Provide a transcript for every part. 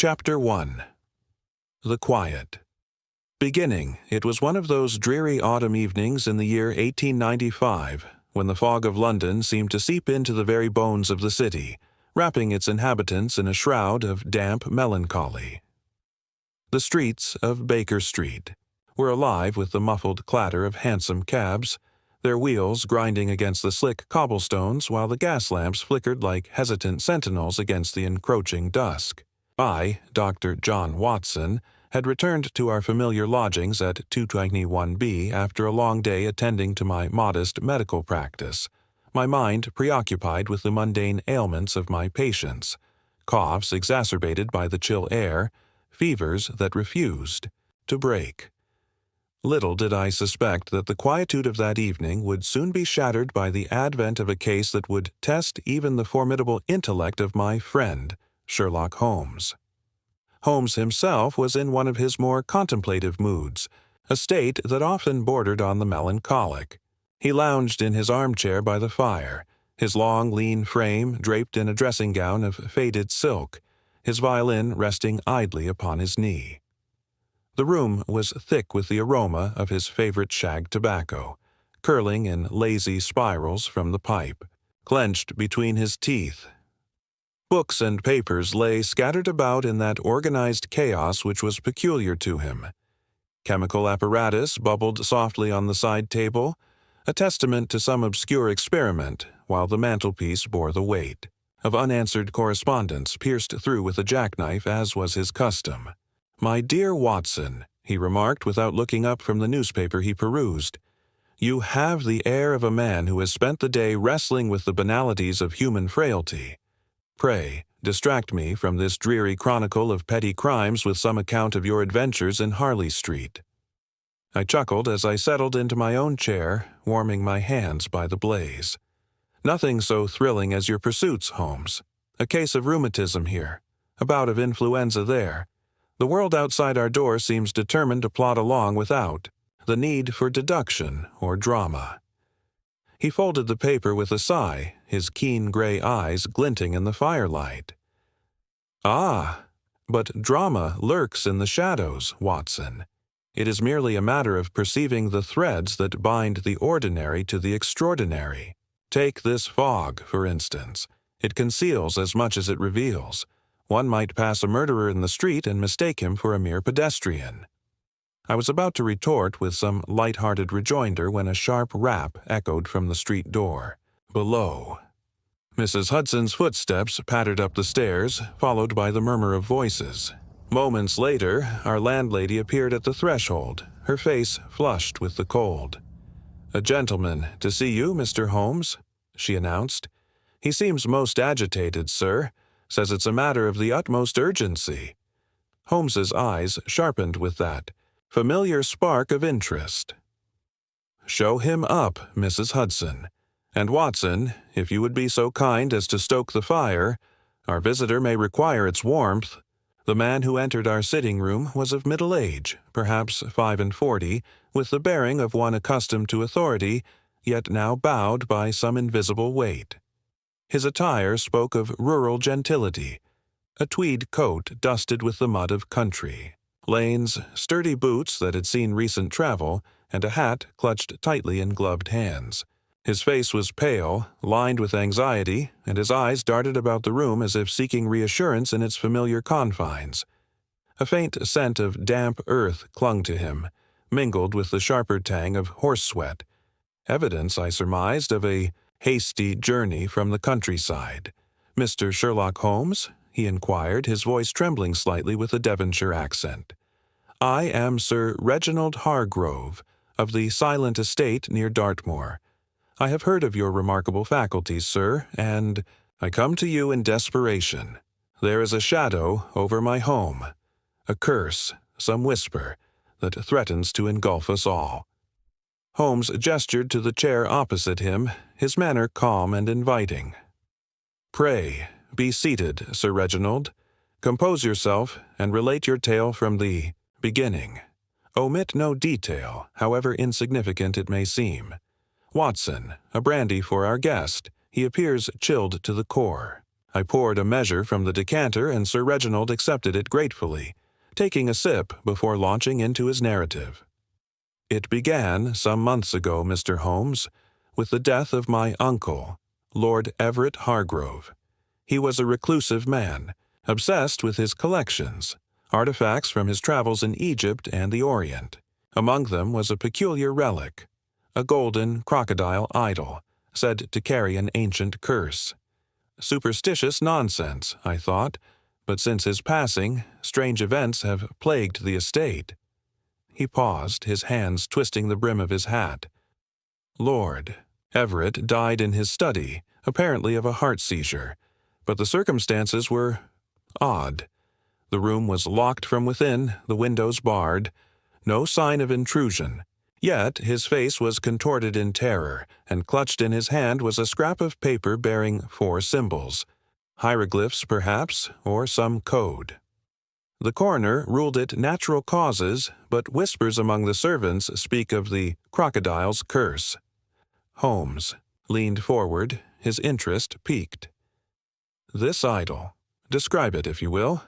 Chapter 1. The Quiet. Beginning, it was one of those dreary autumn evenings in the year 1895, when the fog of London seemed to seep into the very bones of the city, wrapping its inhabitants in a shroud of damp melancholy. The streets of Baker Street were alive with the muffled clatter of hansom cabs, their wheels grinding against the slick cobblestones while the gas lamps flickered like hesitant sentinels against the encroaching dusk. I, Dr. John Watson, had returned to our familiar lodgings at 221B after a long day attending to my modest medical practice, my mind preoccupied with the mundane ailments of my patients, coughs exacerbated by the chill air, fevers that refused to break. Little did I suspect that the quietude of that evening would soon be shattered by the advent of a case that would test even the formidable intellect of my friend, Sherlock Holmes. Holmes himself was in one of his more contemplative moods, a state that often bordered on the melancholic. He lounged in his armchair by the fire, his long, lean frame draped in a dressing gown of faded silk, his violin resting idly upon his knee. The room was thick with the aroma of his favorite shag tobacco, curling in lazy spirals from the pipe, clenched between his teeth. Books and papers lay scattered about in that organized chaos which was peculiar to him. Chemical apparatus bubbled softly on the side table, a testament to some obscure experiment, while the mantelpiece bore the weight of unanswered correspondence pierced through with a jackknife, as was his custom. "My dear Watson," he remarked without looking up from the newspaper he perused, "you have the air of a man who has spent the day wrestling with the banalities of human frailty. Pray, distract me from this dreary chronicle of petty crimes with some account of your adventures in Harley Street." I chuckled as I settled into my own chair, warming my hands by the blaze. "Nothing so thrilling as your pursuits, Holmes. A case of rheumatism here, a bout of influenza there. The world outside our door seems determined to plod along without the need for deduction or drama." He folded the paper with a sigh, his keen gray eyes glinting in the firelight. "Ah, but drama lurks in the shadows, Watson. It is merely a matter of perceiving the threads that bind the ordinary to the extraordinary. Take this fog, for instance. It conceals as much as it reveals. One might pass a murderer in the street and mistake him for a mere pedestrian." I was about to retort with some light-hearted rejoinder when a sharp rap echoed from the street door. Below, Mrs. Hudson's footsteps pattered up the stairs, followed by the murmur of voices. Moments later, our landlady appeared at the threshold, her face flushed with the cold. "A gentleman to see you, Mr. Holmes," she announced. "He seems most agitated, sir. Says it's a matter of the utmost urgency." Holmes's eyes sharpened with that familiar spark of interest. "Show him up, Mrs. Hudson. And Watson, if you would be so kind as to stoke the fire, our visitor may require its warmth." The man who entered our sitting room was of middle age, perhaps 45, with the bearing of one accustomed to authority, yet now bowed by some invisible weight. His attire spoke of rural gentility, a tweed coat dusted with the mud of country, lanes, sturdy boots that had seen recent travel, and a hat clutched tightly in gloved hands. His face was pale, lined with anxiety, and his eyes darted about the room as if seeking reassurance in its familiar confines. A faint scent of damp earth clung to him, mingled with the sharper tang of horse sweat, evidence, I surmised, of a hasty journey from the countryside. "Mr. Sherlock Holmes?" he inquired, his voice trembling slightly with a Devonshire accent. "I am Sir Reginald Hargrove, of the silent estate near Dartmoor. I have heard of your remarkable faculties, sir, and I come to you in desperation. There is a shadow over my home, a curse, some whisper, that threatens to engulf us all." Holmes gestured to the chair opposite him, his manner calm and inviting. "Pray, be seated, Sir Reginald. Compose yourself and relate your tale from the beginning. Omit no detail, however insignificant it may seem. Watson, a brandy for our guest. He appears chilled to the core." I poured a measure from the decanter, and Sir Reginald accepted it gratefully, taking a sip before launching into his narrative. It began some months ago, Mr. Holmes, with the death of my uncle, Lord Everett Hargrove. He was a reclusive man, obsessed with his collections, artifacts from his travels in Egypt and the Orient. Among them was a peculiar relic, a golden crocodile idol, said to carry an ancient curse. Superstitious nonsense, I thought, but since his passing, strange events have plagued the estate. He paused, his hands twisting the brim of his hat. Lord Everett died in his study, apparently of a heart seizure, but the circumstances were odd. The room was locked from within, the windows barred, no sign of intrusion. Yet his face was contorted in terror, and clutched in his hand was a scrap of paper bearing 4 symbols, hieroglyphs perhaps, or some code. The coroner ruled it natural causes, but whispers among the servants speak of the crocodile's curse. Holmes leaned forward, his interest piqued. This idol, describe it if you will,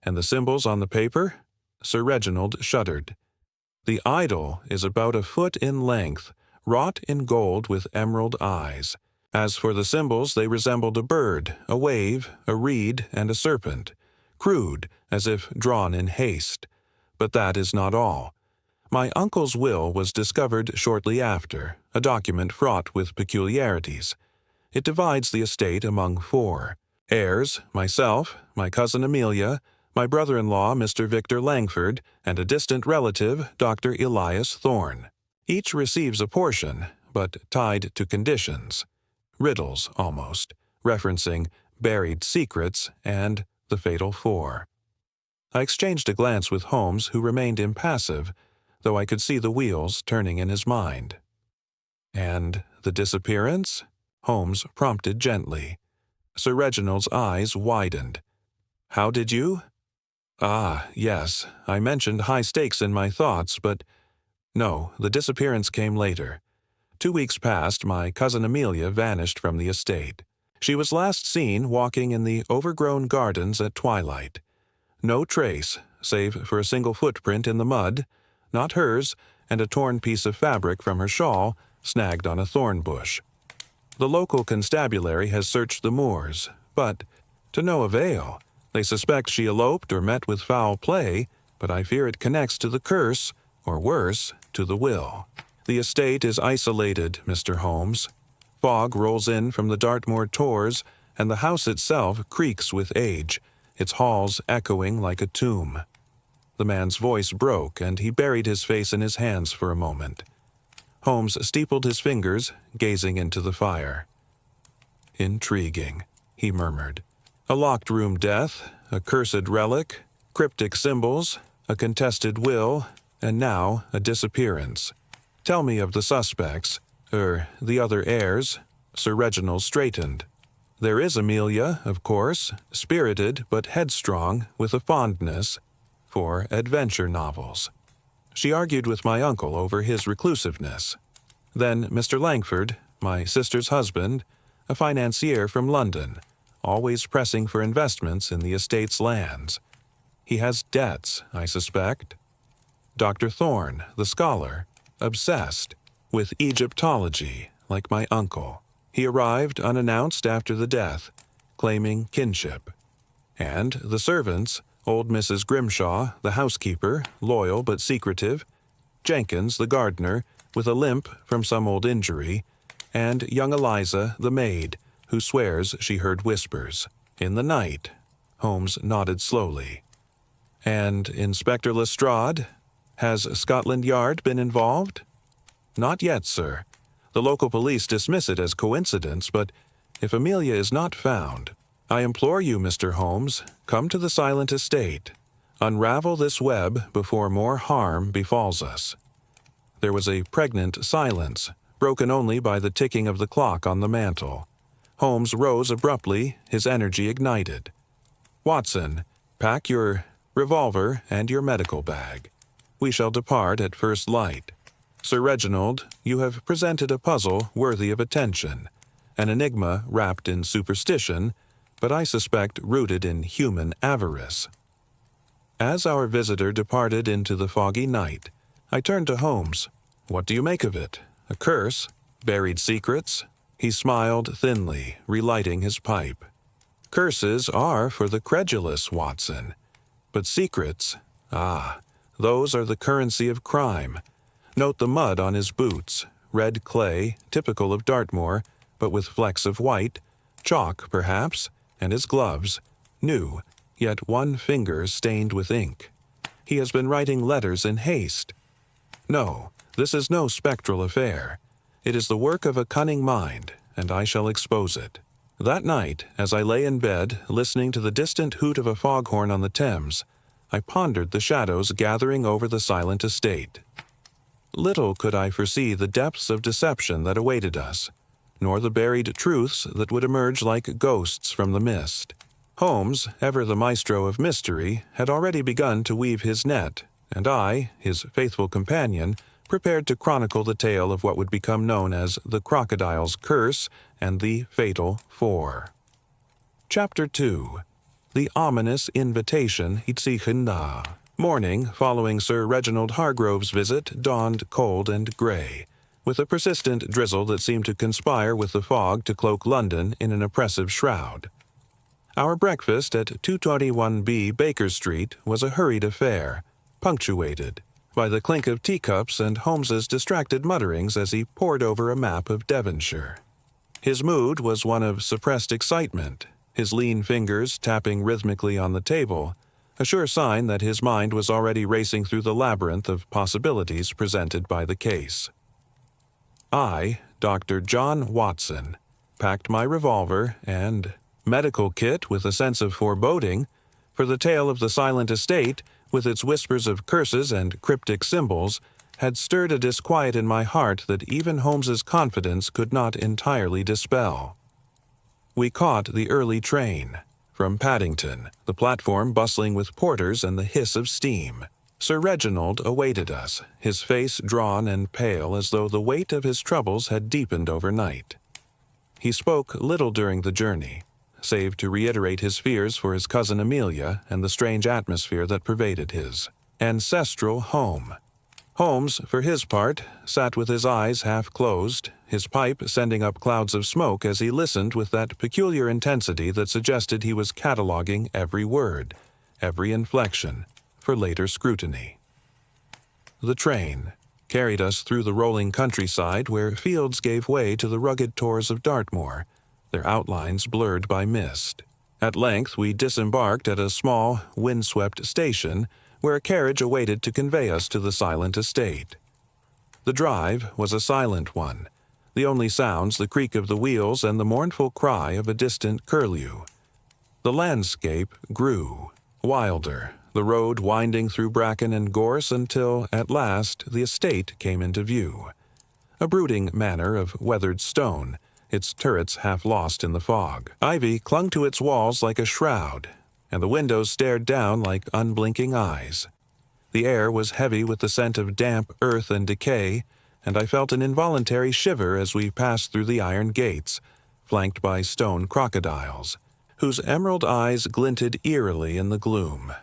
and the symbols on the paper? Sir Reginald shuddered. The idol is about a foot in length, wrought in gold with emerald eyes. As for the symbols, they resembled a bird, a wave, a reed, and a serpent, crude, as if drawn in haste. But that is not all. My uncle's will was discovered shortly after, a document fraught with peculiarities. It divides the estate among 4 heirs, myself, my cousin Amelia, my brother-in-law, Mr. Victor Langford, and a distant relative, Dr. Elias Thorne. Each receives a portion, but tied to conditions. Riddles, almost, referencing buried secrets and the fatal 4. I exchanged a glance with Holmes, who remained impassive, though I could see the wheels turning in his mind. And the disappearance? Holmes prompted gently. Sir Reginald's eyes widened. How did you? Ah, yes, I mentioned high stakes in my thoughts, but no, the disappearance came later. 2 weeks past, my cousin Amelia vanished from the estate. She was last seen walking in the overgrown gardens at twilight. No trace, save for a single footprint in the mud, not hers, and a torn piece of fabric from her shawl snagged on a thorn bush. The local constabulary has searched the moors, but to no avail. They suspect she eloped or met with foul play, but I fear it connects to the curse, or worse, to the will. The estate is isolated, Mr. Holmes. Fog rolls in from the Dartmoor tors, and the house itself creaks with age, its halls echoing like a tomb. The man's voice broke, and he buried his face in his hands for a moment. Holmes steepled his fingers, gazing into the fire. Intriguing, he murmured. A locked-room death, a cursed relic, cryptic symbols, a contested will, and now a disappearance. Tell me of the suspects, the other heirs. Sir Reginald straightened. There is Amelia, of course, spirited but headstrong, with a fondness for adventure novels. She argued with my uncle over his reclusiveness. Then Mr. Langford, my sister's husband, a financier from London, always pressing for investments in the estate's lands. He has debts, I suspect. Dr. Thorne, the scholar, obsessed with Egyptology, like my uncle. He arrived unannounced after the death, claiming kinship. And the servants, old Mrs. Grimshaw, the housekeeper, loyal but secretive, Jenkins, the gardener, with a limp from some old injury, and young Eliza, the maid, who swears she heard whispers. In the night, Holmes nodded slowly. And Inspector Lestrade? Has Scotland Yard been involved? Not yet, sir. The local police dismiss it as coincidence, but if Amelia is not found, I implore you, Mr. Holmes, come to the silent estate. Unravel this web before more harm befalls us. There was a pregnant silence, broken only by the ticking of the clock on the mantel. Holmes rose abruptly, his energy ignited. Watson, pack your revolver and your medical bag. We shall depart at first light. Sir Reginald, you have presented a puzzle worthy of attention, an enigma wrapped in superstition, but I suspect rooted in human avarice. As our visitor departed into the foggy night, I turned to Holmes. "What do you make of it? A curse? Buried secrets?" He smiled thinly, relighting his pipe. "Curses are for the credulous, Watson. But secrets, those are the currency of crime. Note the mud on his boots, red clay, typical of Dartmoor, but with flecks of white, chalk, perhaps, and his gloves, new, yet one finger stained with ink. He has been writing letters in haste. No, this is no spectral affair. It is the work of a cunning mind, and I shall expose it." That night, as I lay in bed, listening to the distant hoot of a foghorn on the Thames, I pondered the shadows gathering over the silent estate. Little could I foresee the depths of deception that awaited us, nor the buried truths that would emerge like ghosts from the mist. Holmes, ever the maestro of mystery, had already begun to weave his net, and I, his faithful companion, prepared to chronicle the tale of what would become known as the Crocodile's Curse and the Fatal Four. Chapter 2. The Ominous Invitation Itzichinda. Morning, following Sir Reginald Hargrove's visit, dawned cold and gray, with a persistent drizzle that seemed to conspire with the fog to cloak London in an oppressive shroud. Our breakfast at 221B Baker Street was a hurried affair, punctuated by the clink of teacups and Holmes's distracted mutterings as he pored over a map of Devonshire. His mood was one of suppressed excitement, his lean fingers tapping rhythmically on the table, a sure sign that his mind was already racing through the labyrinth of possibilities presented by the case. I, Dr. John Watson, packed my revolver and medical kit with a sense of foreboding, for the tale of the silent estate, with its whispers of curses and cryptic symbols, had stirred a disquiet in my heart that even Holmes's confidence could not entirely dispel. We caught the early train. From Paddington, the platform bustling with porters and the hiss of steam. Sir Reginald awaited us, his face drawn and pale as though the weight of his troubles had deepened overnight. He spoke little during the journey, save to reiterate his fears for his cousin Amelia and the strange atmosphere that pervaded his ancestral home. Holmes, for his part, sat with his eyes half closed, his pipe sending up clouds of smoke as he listened with that peculiar intensity that suggested he was cataloging every word, every inflection, for later scrutiny. The train carried us through the rolling countryside where fields gave way to the rugged tors of Dartmoor, their outlines blurred by mist. At length we disembarked at a small, windswept station where a carriage awaited to convey us to the silent estate. The drive was a silent one, the only sounds the creak of the wheels and the mournful cry of a distant curlew. The landscape grew, wilder, the road winding through bracken and gorse until, at last, the estate came into view. A brooding manor of weathered stone, its turrets half lost in the fog. Ivy clung to its walls like a shroud, and the windows stared down like unblinking eyes. The air was heavy with the scent of damp earth and decay, and I felt an involuntary shiver as we passed through the iron gates, flanked by stone crocodiles, whose emerald eyes glinted eerily in the gloom.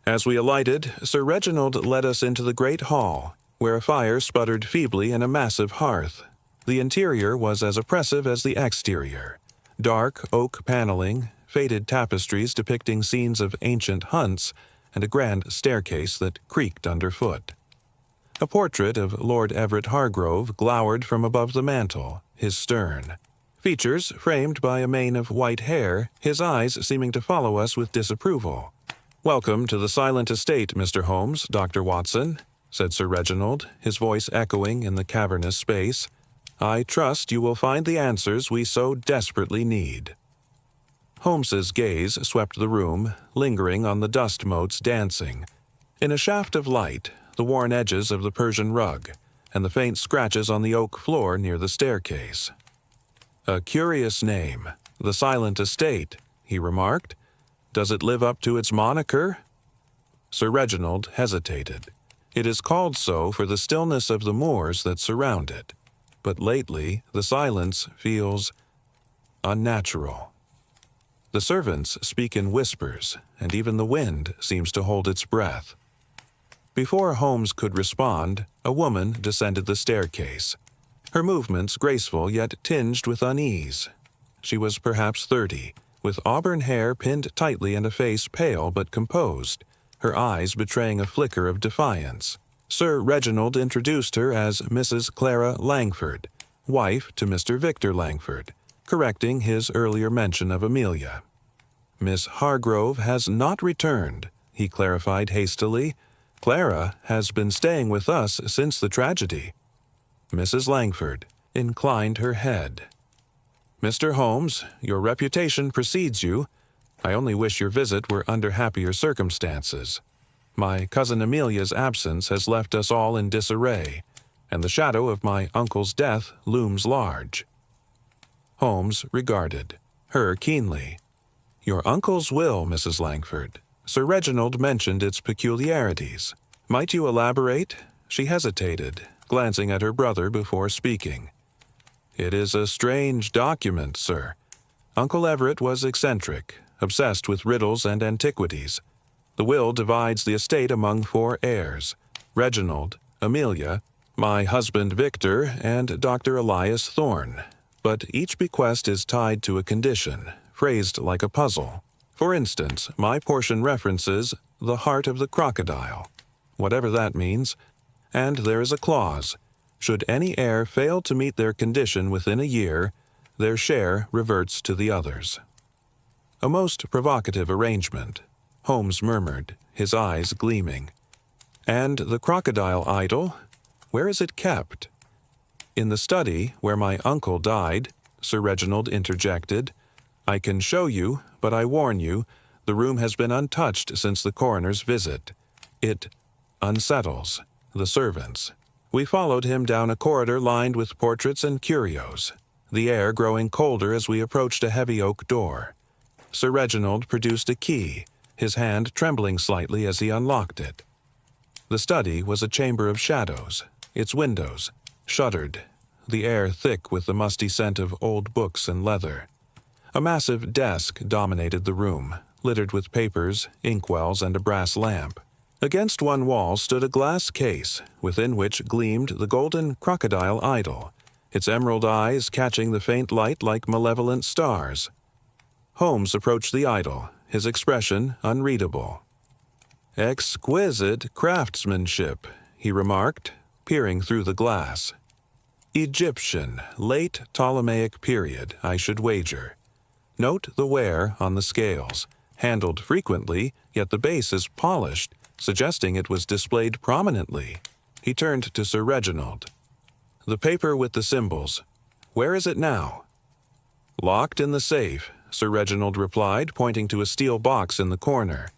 As we alighted, Sir Reginald led us into the great hall, where a fire sputtered feebly in a massive hearth. The interior was as oppressive as the exterior. Dark oak paneling, faded tapestries depicting scenes of ancient hunts, and a grand staircase that creaked underfoot. A portrait of Lord Everett Hargrove glowered from above the mantel, his stern. Features framed by a mane of white hair, his eyes seeming to follow us with disapproval. "Welcome to the silent estate, Mr. Holmes, Dr. Watson," said Sir Reginald, his voice echoing in the cavernous space. "I trust you will find the answers we so desperately need." Holmes's gaze swept the room, lingering on the dust motes dancing. In a shaft of light, the worn edges of the Persian rug, and the faint scratches on the oak floor near the staircase. "A curious name, the Silent Estate," he remarked. "Does it live up to its moniker?" Sir Reginald hesitated. "It is called so for the stillness of the moors that surround it. But lately the silence feels unnatural." The servants speak in whispers, and even the wind seems to hold its breath. Before Holmes could respond, a woman descended the staircase. Her movements graceful yet tinged with unease. She was perhaps 30, with auburn hair pinned tightly and a face pale but composed, her eyes betraying a flicker of defiance. Sir Reginald introduced her as Mrs. Clara Langford, wife to Mr. Victor Langford, correcting his earlier mention of Amelia. "Miss Hargrove has not returned," he clarified hastily. "Clara has been staying with us since the tragedy." Mrs. Langford inclined her head. "Mr. Holmes, your reputation precedes you. I only wish your visit were under happier circumstances. My cousin Amelia's absence has left us all in disarray, and the shadow of my uncle's death looms large." Holmes regarded her keenly. "Your uncle's will, Mrs. Langford. Sir Reginald mentioned its peculiarities. Might you elaborate?" She hesitated, glancing at her brother before speaking. "It is a strange document, sir. Uncle Everett was eccentric, obsessed with riddles and antiquities. The will divides the estate among 4 heirs: Reginald, Amelia, my husband Victor, and Dr. Elias Thorne. But each bequest is tied to a condition, phrased like a puzzle. For instance, my portion references the heart of the crocodile, whatever that means, and there is a clause: should any heir fail to meet their condition within a year, their share reverts to the others." "A most provocative arrangement," Holmes murmured, his eyes gleaming. "And the crocodile idol, where is it kept?" "In the study where my uncle died," Sir Reginald interjected. "I can show you, but I warn you, the room has been untouched since the coroner's visit. It unsettles the servants." We followed him down a corridor lined with portraits and curios, the air growing colder as we approached a heavy oak door. Sir Reginald produced a key, his hand trembling slightly as he unlocked it. The study was a chamber of shadows, its windows shuttered, the air thick with the musty scent of old books and leather. A massive desk dominated the room, littered with papers, inkwells, and a brass lamp. Against one wall stood a glass case, within which gleamed the golden crocodile idol, its emerald eyes catching the faint light like malevolent stars. Holmes approached the idol, his expression unreadable. "Exquisite craftsmanship," he remarked, peering through the glass. "Egyptian, late Ptolemaic period, I should wager. Note the wear on the scales, handled frequently, yet the base is polished, suggesting it was displayed prominently." He turned to Sir Reginald. "The paper with the symbols, where is it now?" "Locked in the safe," Sir Reginald replied, pointing to a steel box in the corner.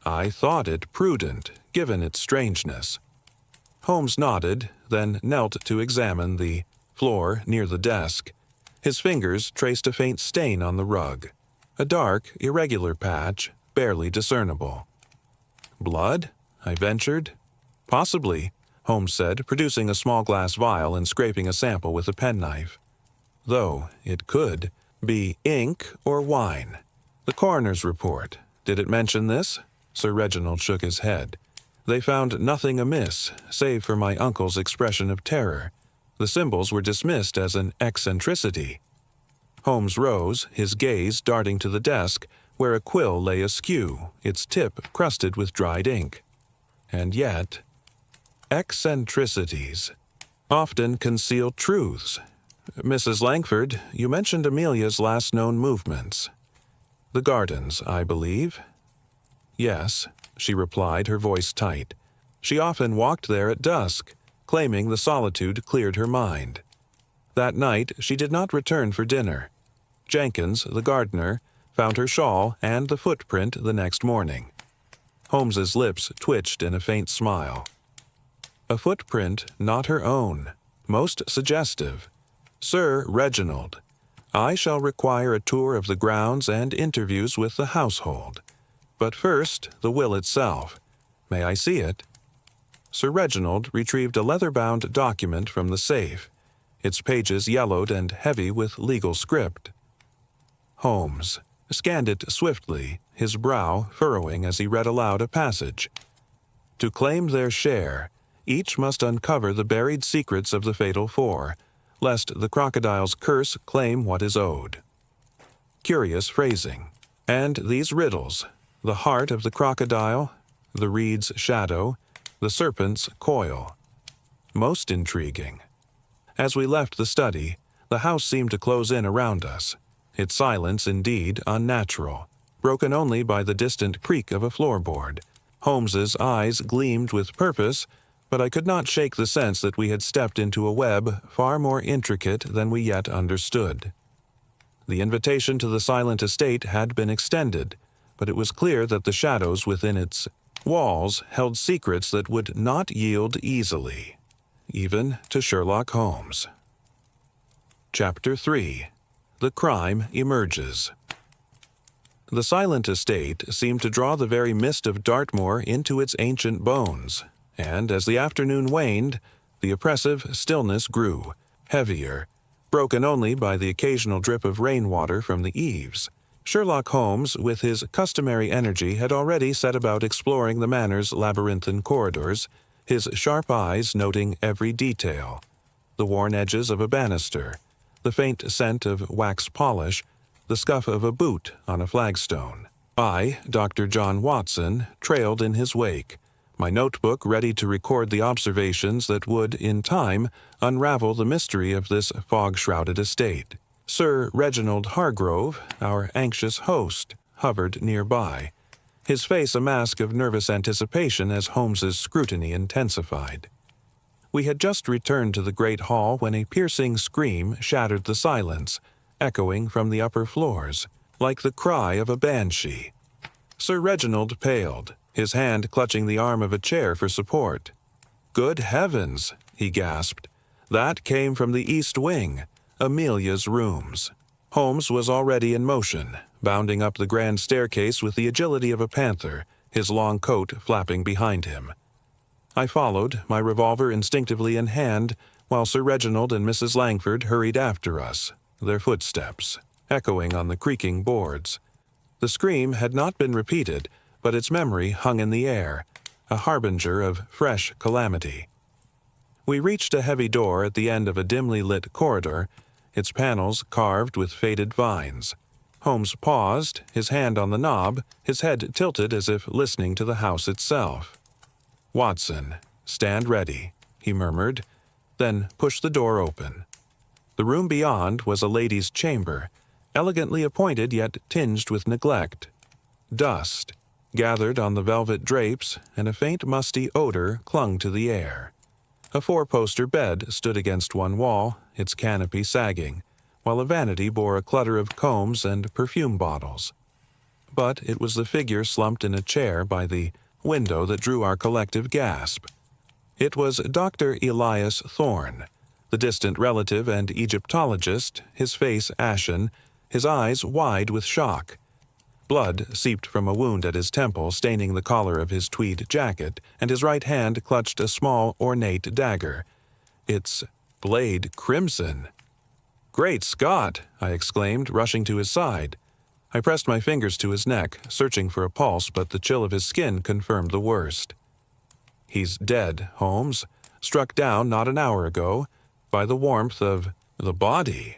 "I thought it prudent, given its strangeness." Holmes nodded, then knelt to examine the floor near the desk. His fingers traced a faint stain on the rug, a dark, irregular patch, barely discernible. "Blood?" I ventured. "Possibly," Holmes said, producing a small glass vial and scraping a sample with a penknife. "Though it could be ink or wine. The coroner's report, did it mention this?" Sir Reginald shook his head. "They found nothing amiss, save for my uncle's expression of terror. The symbols were dismissed as an eccentricity." Holmes rose, his gaze darting to the desk, where a quill lay askew, its tip crusted with dried ink. And yet, eccentricities often conceal truths. "Mrs. Langford, you mentioned Amelia's last known movements. The gardens, I believe?" "Yes," she replied, her voice tight. "She often walked there at dusk, claiming the solitude cleared her mind. That night she did not return for dinner. Jenkins, the gardener, found her shawl and the footprint the next morning." Holmes's lips twitched in a faint smile. "A footprint not her own. Most suggestive. Sir Reginald, I shall require a tour of the grounds and interviews with the household. But first, the will itself. May I see it?" Sir Reginald retrieved a leather-bound document from the safe, its pages yellowed and heavy with legal script. "Holmes, scanned it swiftly, his brow furrowing as he read aloud a passage. To claim their share, each must uncover the buried secrets of the fatal four, lest the crocodile's curse claim what is owed. Curious phrasing. And these riddles, the heart of the crocodile, the reed's shadow, the serpent's coil. Most intriguing. As we left the study, the house seemed to close in around us, its silence indeed unnatural, broken only by the distant creak of a floorboard. Holmes's eyes gleamed with purpose, but I could not shake the sense that we had stepped into a web far more intricate than we yet understood. The invitation to the silent estate had been extended, but it was clear that the shadows within its walls held secrets that would not yield easily, even to Sherlock Holmes. Chapter 3. The Crime Emerges. The silent estate seemed to draw the very mist of Dartmoor into its ancient bones, and as the afternoon waned, the oppressive stillness grew, heavier, broken only by the occasional drip of rainwater from the eaves. Sherlock Holmes, with his customary energy, had already set about exploring the manor's labyrinthine corridors, his sharp eyes noting every detail: the worn edges of a banister, the faint scent of wax polish, the scuff of a boot on a flagstone. I, Dr. John Watson, trailed in his wake, my notebook ready to record the observations that would, in time, unravel the mystery of this fog-shrouded estate. Sir Reginald Hargrove, our anxious host, hovered nearby, his face a mask of nervous anticipation as Holmes's scrutiny intensified. We had just returned to the great hall when a piercing scream shattered the silence, echoing from the upper floors, like the cry of a banshee. Sir Reginald paled, his hand clutching the arm of a chair for support. "Good heavens!" he gasped. "That came from the east wing, Amelia's rooms." Holmes was already in motion, bounding up the grand staircase with the agility of a panther, his long coat flapping behind him. I followed, my revolver instinctively in hand, while Sir Reginald and Mrs. Langford hurried after us, their footsteps echoing on the creaking boards. The scream had not been repeated, but its memory hung in the air, a harbinger of fresh calamity. We reached a heavy door at the end of a dimly lit corridor, its panels carved with faded vines. Holmes paused, his hand on the knob, his head tilted as if listening to the house itself. "Watson, stand ready," he murmured, then pushed the door open. The room beyond was a lady's chamber, elegantly appointed yet tinged with neglect. Dust gathered on the velvet drapes, and a faint musty odor clung to the air. A four-poster bed stood against one wall, its canopy sagging, while a vanity bore a clutter of combs and perfume bottles. But it was the figure slumped in a chair by the window that drew our collective gasp. It was Dr. Elias Thorne, the distant relative and Egyptologist, his face ashen, his eyes wide with shock. Blood seeped from a wound at his temple, staining the collar of his tweed jacket, and his right hand clutched a small, ornate dagger, its blade crimson. "Great Scott!" I exclaimed, rushing to his side. I pressed my fingers to his neck, searching for a pulse, but the chill of his skin confirmed the worst. "He's dead, Holmes, struck down not an hour ago, by the warmth of the body."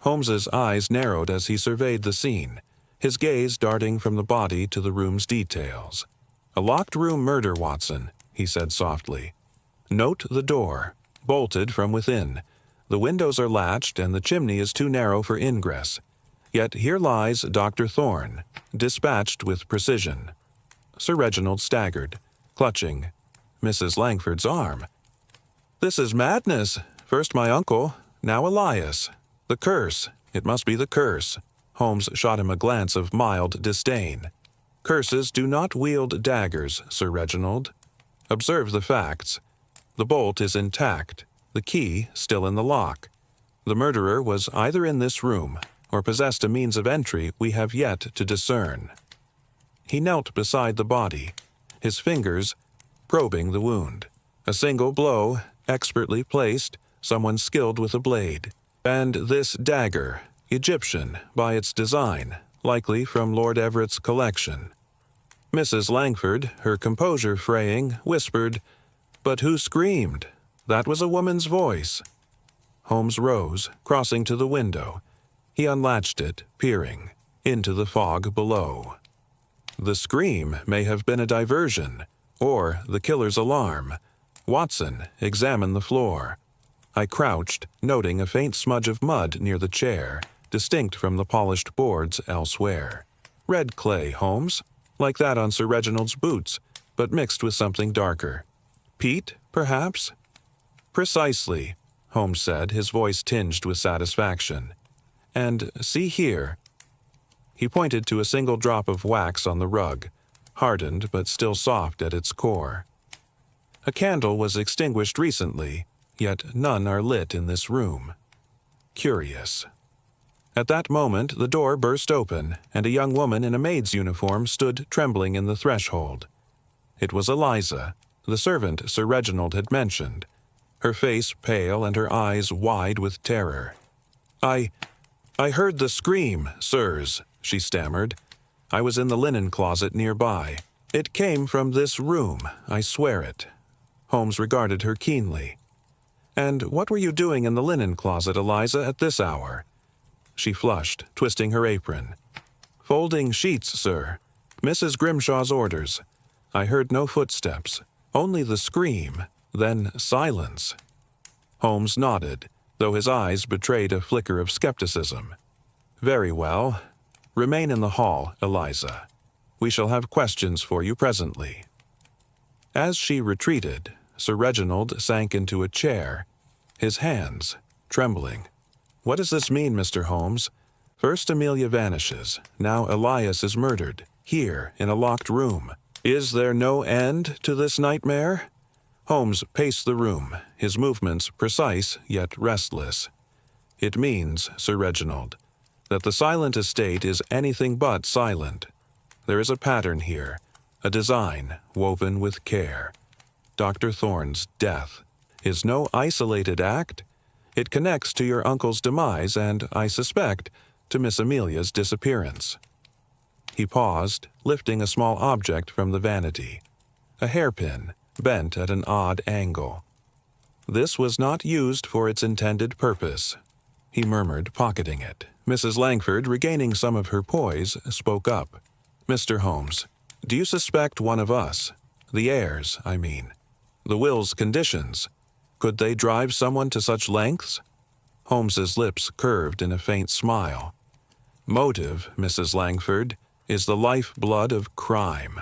Holmes's eyes narrowed as he surveyed the scene, his gaze darting from the body to the room's details. "A locked-room murder, Watson," he said softly. "Note the door, bolted from within. The windows are latched, and the chimney is too narrow for ingress. Yet here lies Dr. Thorne, dispatched with precision." Sir Reginald staggered, clutching Mrs. Langford's arm. "This is madness. First my uncle, now Elias. The curse. It must be the curse." Holmes shot him a glance of mild disdain. "Curses do not wield daggers, Sir Reginald. Observe the facts. The bolt is intact, the key still in the lock. The murderer was either in this room or possessed a means of entry we have yet to discern." He knelt beside the body, his fingers probing the wound. A single blow, expertly placed, someone skilled with a blade. And this dagger, Egyptian by its design, likely from Lord Everett's collection. Mrs. Langford, her composure fraying, whispered, "But who screamed? That was a woman's voice." Holmes rose, crossing to the window. He unlatched it, peering into the fog below. The scream may have been a diversion, or the killer's alarm. Watson, examine the floor. I crouched, noting a faint smudge of mud near the chair, distinct from the polished boards elsewhere. Red clay, Holmes, like that on Sir Reginald's boots, but mixed with something darker. Peat, perhaps? Precisely, Holmes said, his voice tinged with satisfaction. And see here. He pointed to a single drop of wax on the rug, hardened but still soft at its core. A candle was extinguished recently, yet none are lit in this room. Curious. At that moment the door burst open, and a young woman in a maid's uniform stood trembling in the threshold. It was Eliza, the servant Sir Reginald had mentioned, her face pale and her eyes wide with terror. I heard the scream, sirs," she stammered. "I was in the linen closet nearby. It came from this room, I swear it." Holmes regarded her keenly. "And what were you doing in the linen closet, Eliza, at this hour?" She flushed, twisting her apron. "Folding sheets, sir. Mrs. Grimshaw's orders. I heard no footsteps, only the scream, then silence." Holmes nodded, though his eyes betrayed a flicker of skepticism. "Very well. Remain in the hall, Eliza. We shall have questions for you presently." As she retreated, Sir Reginald sank into a chair, his hands trembling. "What does this mean, Mr. Holmes? First Amelia vanishes, now Elias is murdered, here in a locked room. Is there no end to this nightmare?" Holmes paced the room, his movements precise yet restless. "It means, Sir Reginald, that the silent estate is anything but silent. There is a pattern here, a design woven with care. Dr. Thorne's death is no isolated act. It connects to your uncle's demise and, I suspect, to Miss Amelia's disappearance." He paused, lifting a small object from the vanity, a hairpin bent at an odd angle. "This was not used for its intended purpose," he murmured, pocketing it. Mrs. Langford, regaining some of her poise, spoke up. "Mr. Holmes, do you suspect one of us? The heirs, I mean. The will's conditions. Could they drive someone to such lengths?" Holmes's lips curved in a faint smile. "Motive, Mrs. Langford, is the lifeblood of crime.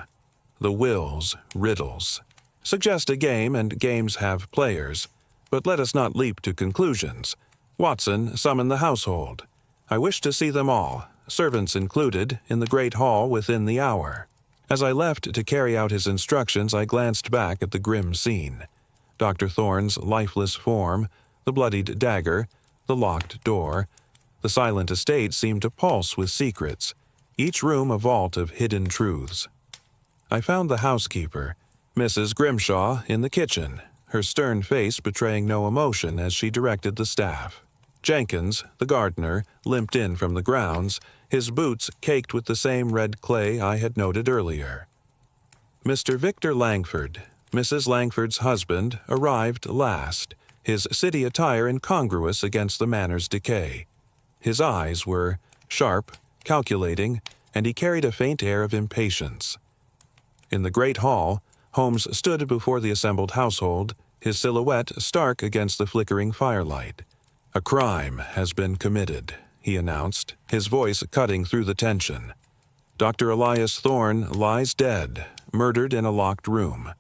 The will's riddles. Suggest a game, and games have players. But let us not leap to conclusions. Watson, summon the household. I wish to see them all, servants included, in the great hall within the hour." As I left to carry out his instructions, I glanced back at the grim scene. Dr. Thorne's lifeless form, the bloodied dagger, the locked door. The silent estate seemed to pulse with secrets, each room a vault of hidden truths. I found the housekeeper, Mrs. Grimshaw, in the kitchen, her stern face betraying no emotion as she directed the staff. Jenkins, the gardener, limped in from the grounds, his boots caked with the same red clay I had noted earlier. Mr. Victor Langford, Mrs. Langford's husband, arrived last, his city attire incongruous against the manor's decay. His eyes were sharp, calculating, and he carried a faint air of impatience. In the great hall, Holmes stood before the assembled household, his silhouette stark against the flickering firelight. "A crime has been committed," he announced, his voice cutting through the tension. "Dr. Elias Thorne lies dead, murdered in a locked room.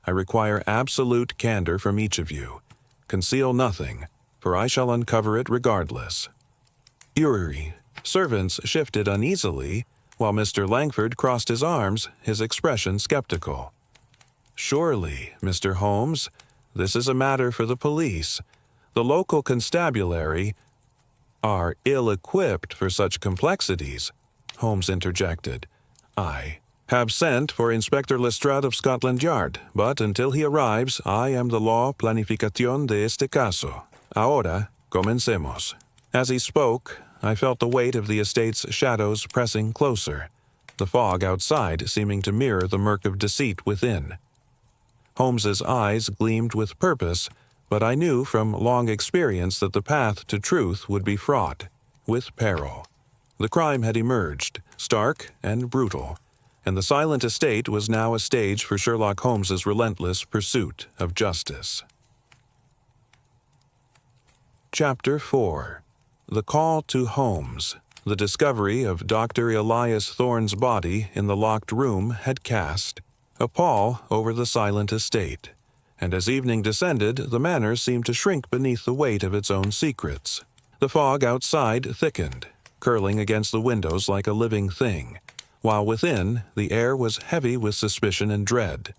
I require absolute candor from each of you. Conceal nothing, for I shall uncover it regardless." Eerie. Servants shifted uneasily, while Mr. Langford crossed his arms, his expression skeptical. "Surely, Mr. Holmes, this is a matter for the police. The local constabulary are ill-equipped for such complexities," Holmes interjected. "I have sent for Inspector Lestrade of Scotland Yard, but until he arrives, I am the law planificación de este caso. Ahora, comencemos." As he spoke, I felt the weight of the estate's shadows pressing closer, the fog outside seeming to mirror the murk of deceit within. Holmes's eyes gleamed with purpose, but I knew from long experience that the path to truth would be fraught with peril. The crime had emerged, stark and brutal, and the silent estate was now a stage for Sherlock Holmes's relentless pursuit of justice. Chapter 4. The Call to Holmes. The discovery of Dr. Elias Thorne's body in the locked room had cast a pall over the silent estate, and as evening descended, the manor seemed to shrink beneath the weight of its own secrets. The fog outside thickened, curling against the windows like a living thing, while within, the air was heavy with suspicion and dread.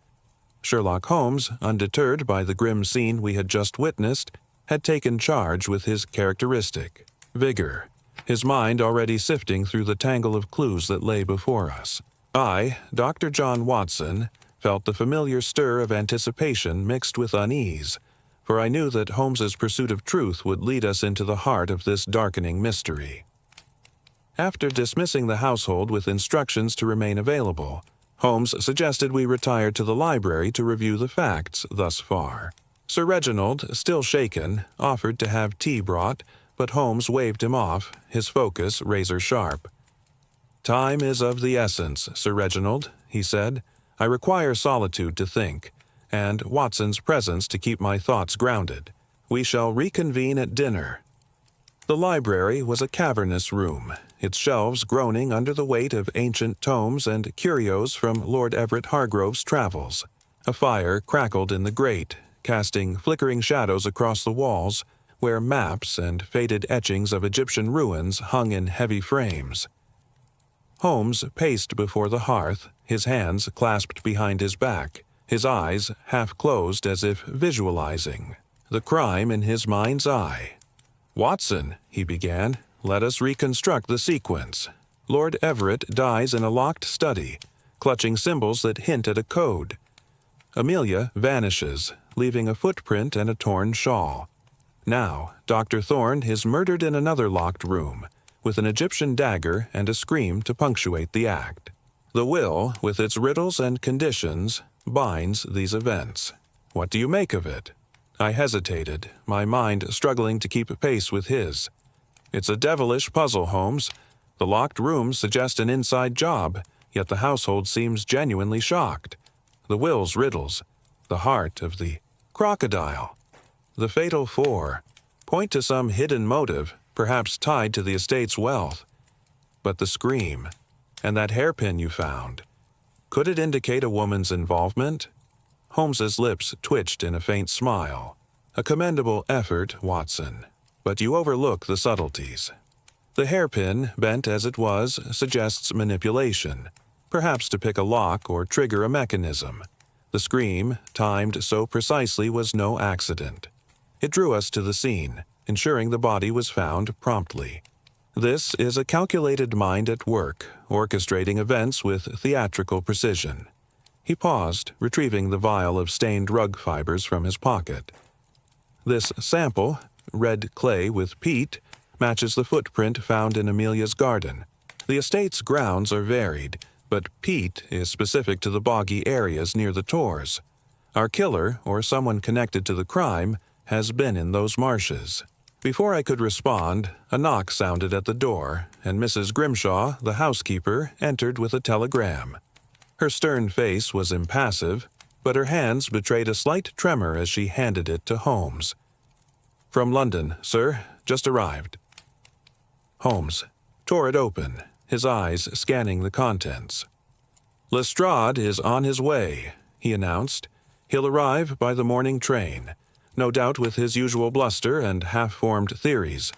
Sherlock Holmes, undeterred by the grim scene we had just witnessed, had taken charge with his characteristic vigor, his mind already sifting through the tangle of clues that lay before us. I, Dr. John Watson, felt the familiar stir of anticipation mixed with unease, for I knew that Holmes's pursuit of truth would lead us into the heart of this darkening mystery. After dismissing the household with instructions to remain available, Holmes suggested we retire to the library to review the facts thus far. Sir Reginald, still shaken, offered to have tea brought, but Holmes waved him off, his focus razor-sharp. "Time is of the essence, Sir Reginald," he said. "I require solitude to think, and Watson's presence to keep my thoughts grounded. We shall reconvene at dinner." The library was a cavernous room, its shelves groaning under the weight of ancient tomes and curios from Lord Everett Hargrove's travels. A fire crackled in the grate, casting flickering shadows across the walls, where maps and faded etchings of Egyptian ruins hung in heavy frames. Holmes paced before the hearth, his hands clasped behind his back, his eyes half closed as if visualizing the crime in his mind's eye. "Watson," he began, "let us reconstruct the sequence. Lord Everett dies in a locked study, clutching symbols that hint at a code. Amelia vanishes, leaving a footprint and a torn shawl. Now, Dr. Thorne is murdered in another locked room, with an Egyptian dagger and a scream to punctuate the act. The will, with its riddles and conditions, binds these events. What do you make of it?" I hesitated, my mind struggling to keep pace with his. "It's a devilish puzzle, Holmes. The locked rooms suggest an inside job, yet the household seems genuinely shocked. The will's riddles, the heart of the crocodile, the fatal four, point to some hidden motive, perhaps tied to the estate's wealth. But the scream, and that hairpin you found, could it indicate a woman's involvement?" Holmes's lips twitched in a faint smile. "A commendable effort, Watson, but you overlook the subtleties. The hairpin, bent as it was, suggests manipulation, perhaps to pick a lock or trigger a mechanism. The scream, timed so precisely, was no accident. It drew us to the scene, ensuring the body was found promptly. This is a calculated mind at work, orchestrating events with theatrical precision." He paused, retrieving the vial of stained rug fibers from his pocket. "This sample, red clay with peat, matches the footprint found in Amelia's garden. The estate's grounds are varied, but peat is specific to the boggy areas near the tors. Our killer, or someone connected to the crime, has been in those marshes." Before I could respond, a knock sounded at the door, and Mrs. Grimshaw, the housekeeper, entered with a telegram. Her stern face was impassive, but her hands betrayed a slight tremor as she handed it to Holmes. "From London, sir. Just arrived." Holmes tore it open, his eyes scanning the contents. "Lestrade is on his way," he announced. "He'll arrive by the morning train, no doubt with his usual bluster and half-formed theories.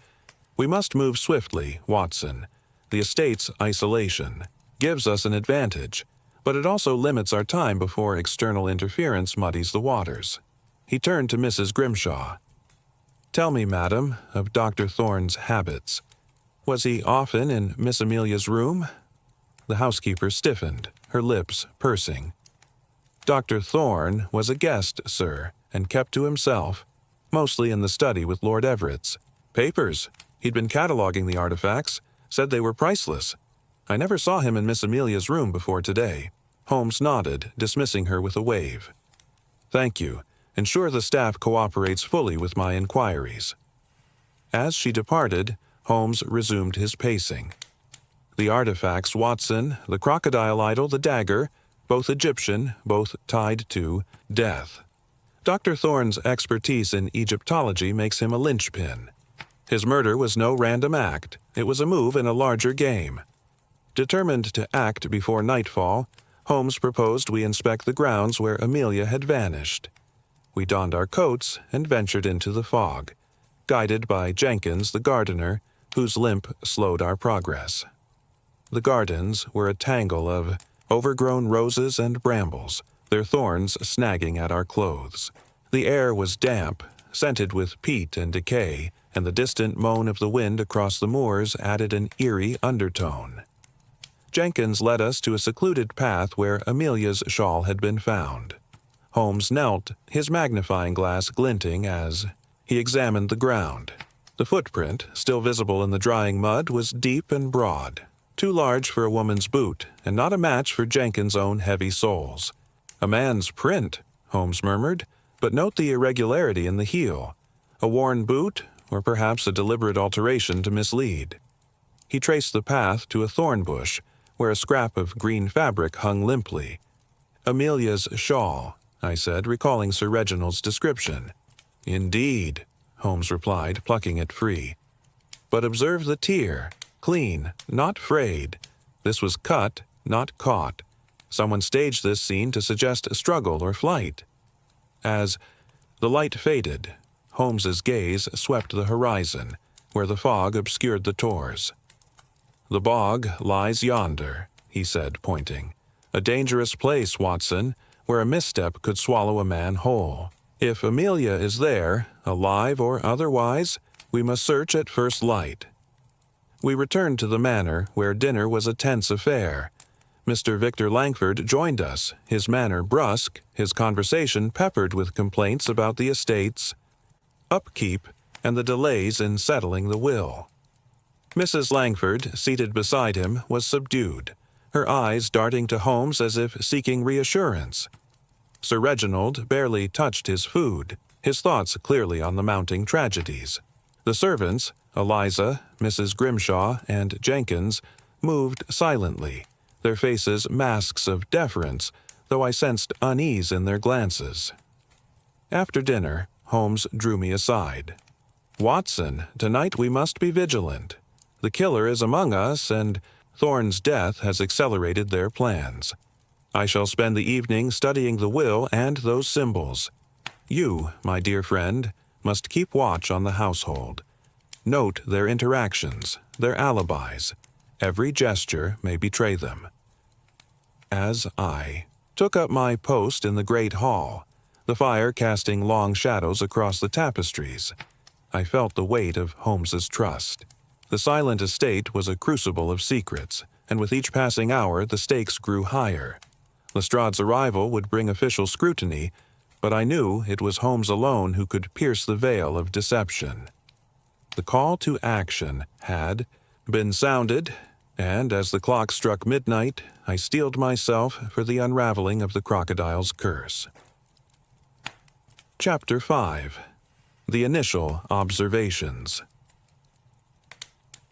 We must move swiftly, Watson. The estate's isolation gives us an advantage, but it also limits our time before external interference muddies the waters." He turned to Mrs. Grimshaw. "Tell me, madam, of Dr. Thorne's habits. Was he often in Miss Amelia's room?" The housekeeper stiffened, her lips pursing. "Dr. Thorne was a guest, sir, and kept to himself, mostly in the study with Lord Everett's. Papers, He'd been cataloging the artifacts, said they were priceless. I never saw him in Miss Amelia's room before today. Holmes nodded, dismissing her with a wave. Thank you. Ensure the staff cooperates fully with my inquiries. As she departed, Holmes resumed his pacing. The artifacts, Watson, the crocodile idol, the dagger, both Egyptian, both tied to death. Dr. Thorne's expertise in Egyptology makes him a linchpin. His murder was no random act. It was a move in a larger game. Determined to act before nightfall, Holmes proposed we inspect the grounds where Amelia had vanished. We donned our coats and ventured into the fog, guided by Jenkins, the gardener, whose limp slowed our progress. The gardens were a tangle of overgrown roses and brambles, their thorns snagging at our clothes. The air was damp, scented with peat and decay, and the distant moan of the wind across the moors added an eerie undertone. Jenkins led us to a secluded path where Amelia's shawl had been found. Holmes knelt, his magnifying glass glinting as he examined the ground. The footprint, still visible in the drying mud, was deep and broad, too large for a woman's boot, and not a match for Jenkins' own heavy soles. A man's print, Holmes murmured, but note the irregularity in the heel. A worn boot, or perhaps a deliberate alteration to mislead. He traced the path to a thorn bush, where a scrap of green fabric hung limply. Amelia's shawl, I said, recalling Sir Reginald's description. Indeed, Holmes replied, plucking it free. But observe the tear, clean, not frayed. This was cut, not caught. Someone staged this scene to suggest a struggle or flight. As the light faded, Holmes's gaze swept the horizon, where the fog obscured the tors. The bog lies yonder, he said, pointing. A dangerous place, Watson, where a misstep could swallow a man whole. If Amelia is there, alive or otherwise, we must search at first light. We returned to the manor, where dinner was a tense affair. Mr. Victor Langford joined us, his manner brusque, his conversation peppered with complaints about the estate's upkeep and the delays in settling the will. Mrs. Langford, seated beside him, was subdued, her eyes darting to Holmes as if seeking reassurance. Sir Reginald barely touched his food, his thoughts clearly on the mounting tragedies. The servants, Eliza, Mrs. Grimshaw, and Jenkins, moved silently, their faces masks of deference, though I sensed unease in their glances. After dinner, Holmes drew me aside. Watson, tonight we must be vigilant. The killer is among us, and Thorne's death has accelerated their plans. I shall spend the evening studying the will and those symbols. You, my dear friend, must keep watch on the household. Note their interactions, their alibis. Every gesture may betray them. As I took up my post in the great hall, the fire casting long shadows across the tapestries, I felt the weight of Holmes's trust. The silent estate was a crucible of secrets, and with each passing hour the stakes grew higher. Lestrade's arrival would bring official scrutiny, but I knew it was Holmes alone who could pierce the veil of deception. The call to action had been sounded, and as the clock struck midnight, I steeled myself for the unraveling of the crocodile's curse. Chapter 5. The Initial Observations.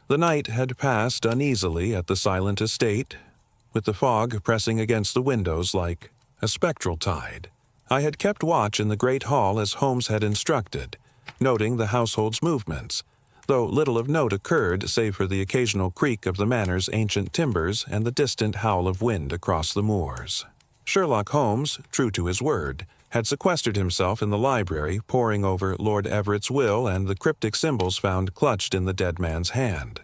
The night had passed uneasily at the silent estate, with the fog pressing against the windows like a spectral tide. I had kept watch in the great hall as Holmes had instructed, noting the household's movements, though little of note occurred save for the occasional creak of the manor's ancient timbers and the distant howl of wind across the moors. Sherlock Holmes, true to his word, had sequestered himself in the library, poring over Lord Everett's will and the cryptic symbols found clutched in the dead man's hand.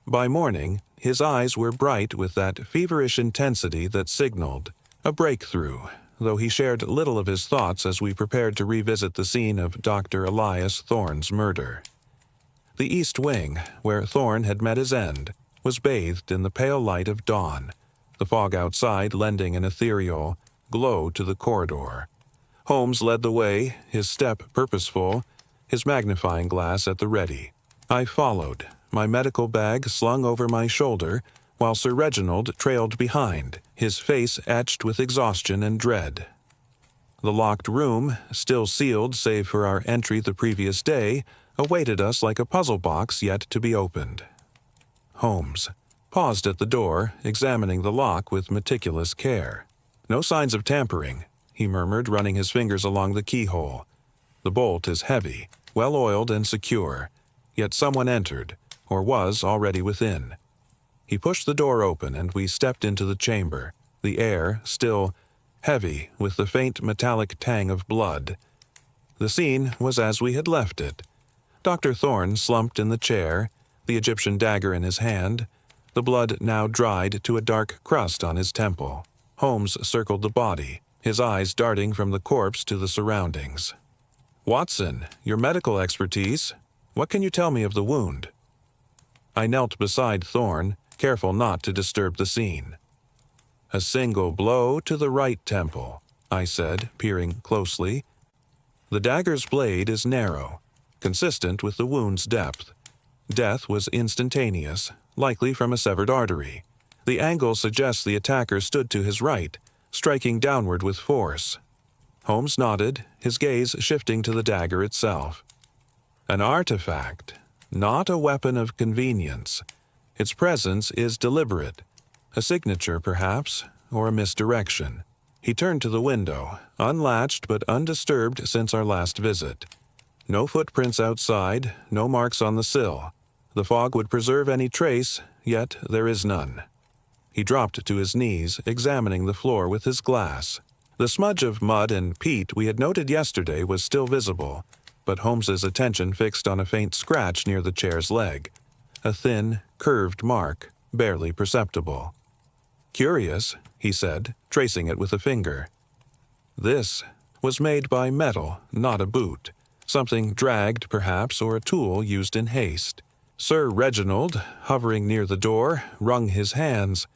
By morning, his eyes were bright with that feverish intensity that signaled a breakthrough, though he shared little of his thoughts as we prepared to revisit the scene of Dr. Elias Thorne's murder. The east wing, where Thorne had met his end, was bathed in the pale light of dawn, the fog outside lending an ethereal glow to the corridor. Holmes led the way, his step purposeful, his magnifying glass at the ready. I followed, my medical bag slung over my shoulder, while Sir Reginald trailed behind, his face etched with exhaustion and dread. The locked room, still sealed save for our entry the previous day, awaited us like a puzzle box yet to be opened. Holmes paused at the door, examining the lock with meticulous care. "No signs of tampering," he murmured, running his fingers along the keyhole. "The bolt is heavy, well-oiled and secure, yet someone entered, or was already within." He pushed the door open, and we stepped into the chamber, the air still heavy with the faint metallic tang of blood. The scene was as we had left it. Dr. Thorne slumped in the chair, the Egyptian dagger in his hand, the blood now dried to a dark crust on his temple. Holmes circled the body, his eyes darting from the corpse to the surroundings. "Watson, your medical expertise, what can you tell me of the wound?" I knelt beside Thorne, careful not to disturb the scene. "A single blow to the right temple," I said, peering closely. "The dagger's blade is narrow, consistent with the wound's depth. Death was instantaneous, likely from a severed artery. The angle suggests the attacker stood to his right, striking downward with force." Holmes nodded, his gaze shifting to the dagger itself. "An artifact, not a weapon of convenience. Its presence is deliberate. A signature, perhaps, or a misdirection." He turned to the window, unlatched but undisturbed since our last visit. No footprints outside, no marks on the sill. The fog would preserve any trace, yet there is none. He dropped to his knees, examining the floor with his glass. The smudge of mud and peat we had noted yesterday was still visible, but Holmes's attention fixed on a faint scratch near the chair's leg, a thin, curved mark, barely perceptible. "Curious," he said, tracing it with a finger. "This was made by metal, not a boot. Something dragged, perhaps, or a tool used in haste." Sir Reginald, hovering near the door, wrung his hands.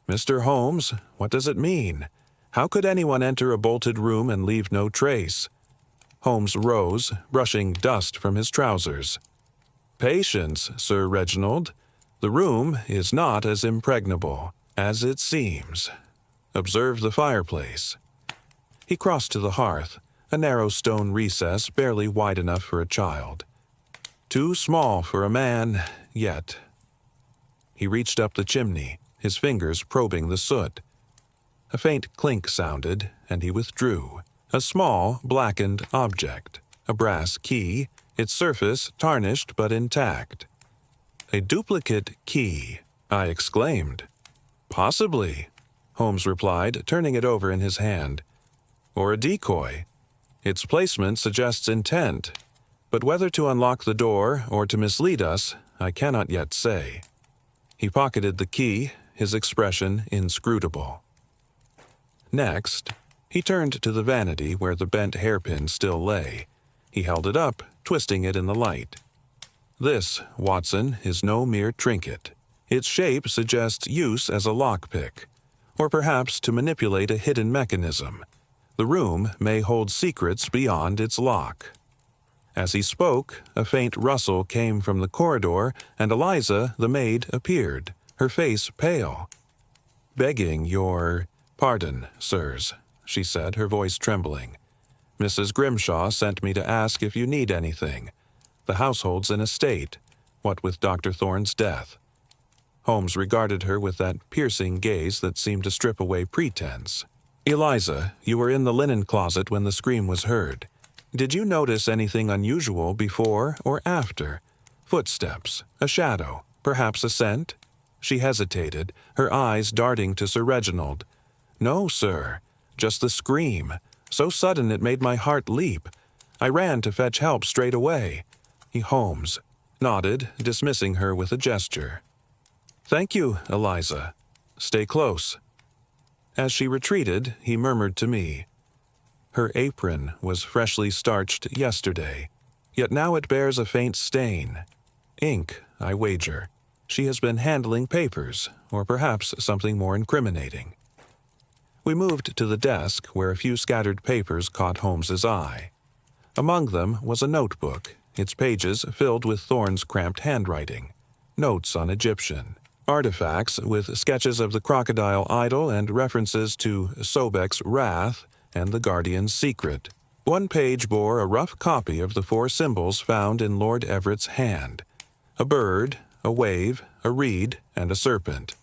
"Mr. Holmes, what does it mean? How could anyone enter a bolted room and leave no trace?" Holmes rose, brushing dust from his trousers. "Patience, Sir Reginald. The room is not as impregnable as it seems. Observe the fireplace." He crossed to the hearth, a narrow stone recess barely wide enough for a child. "Too small for a man, yet." He reached up the chimney, his fingers probing the soot. A faint clink sounded, and he withdrew. A small, blackened object, a brass key, its surface tarnished but intact. "A duplicate key," I exclaimed. "Possibly," Holmes replied, turning it over in his hand. "Or a decoy. Its placement suggests intent, but whether to unlock the door or to mislead us, I cannot yet say." He pocketed the key, his expression inscrutable. Next, he turned to the vanity where the bent hairpin still lay. He held it up, twisting it in the light. "This, Watson, is no mere trinket. Its shape suggests use as a lockpick, or perhaps to manipulate a hidden mechanism. The room may hold secrets beyond its lock." As he spoke, a faint rustle came from the corridor, and Eliza, the maid, appeared, her face pale. "Begging your pardon, sirs," she said, her voice trembling. "Mrs. Grimshaw sent me to ask if you need anything. The household's in a state, what with Dr. Thorne's death." Holmes regarded her with that piercing gaze that seemed to strip away pretense. "Eliza, you were in the linen closet when the scream was heard. Did you notice anything unusual before or after? Footsteps, a shadow, perhaps a scent?" She hesitated, her eyes darting to Sir Reginald. "No, sir, just the scream, so sudden it made my heart leap. I ran to fetch help straight away." Holmes nodded, dismissing her with a gesture. "Thank you, Eliza. Stay close." As she retreated, he murmured to me, "Her apron was freshly starched yesterday, yet now it bears a faint stain. Ink, I wager. She has been handling papers, or perhaps something more incriminating." We moved to the desk where a few scattered papers caught Holmes's eye. Among them was a notebook, its pages filled with Thorne's cramped handwriting, notes on Egyptian, artifacts with sketches of the crocodile idol and references to Sobek's wrath and the guardian's secret. One page bore a rough copy of the 4 symbols found in Lord Everett's hand: a bird, a wave, a reed, and a serpent.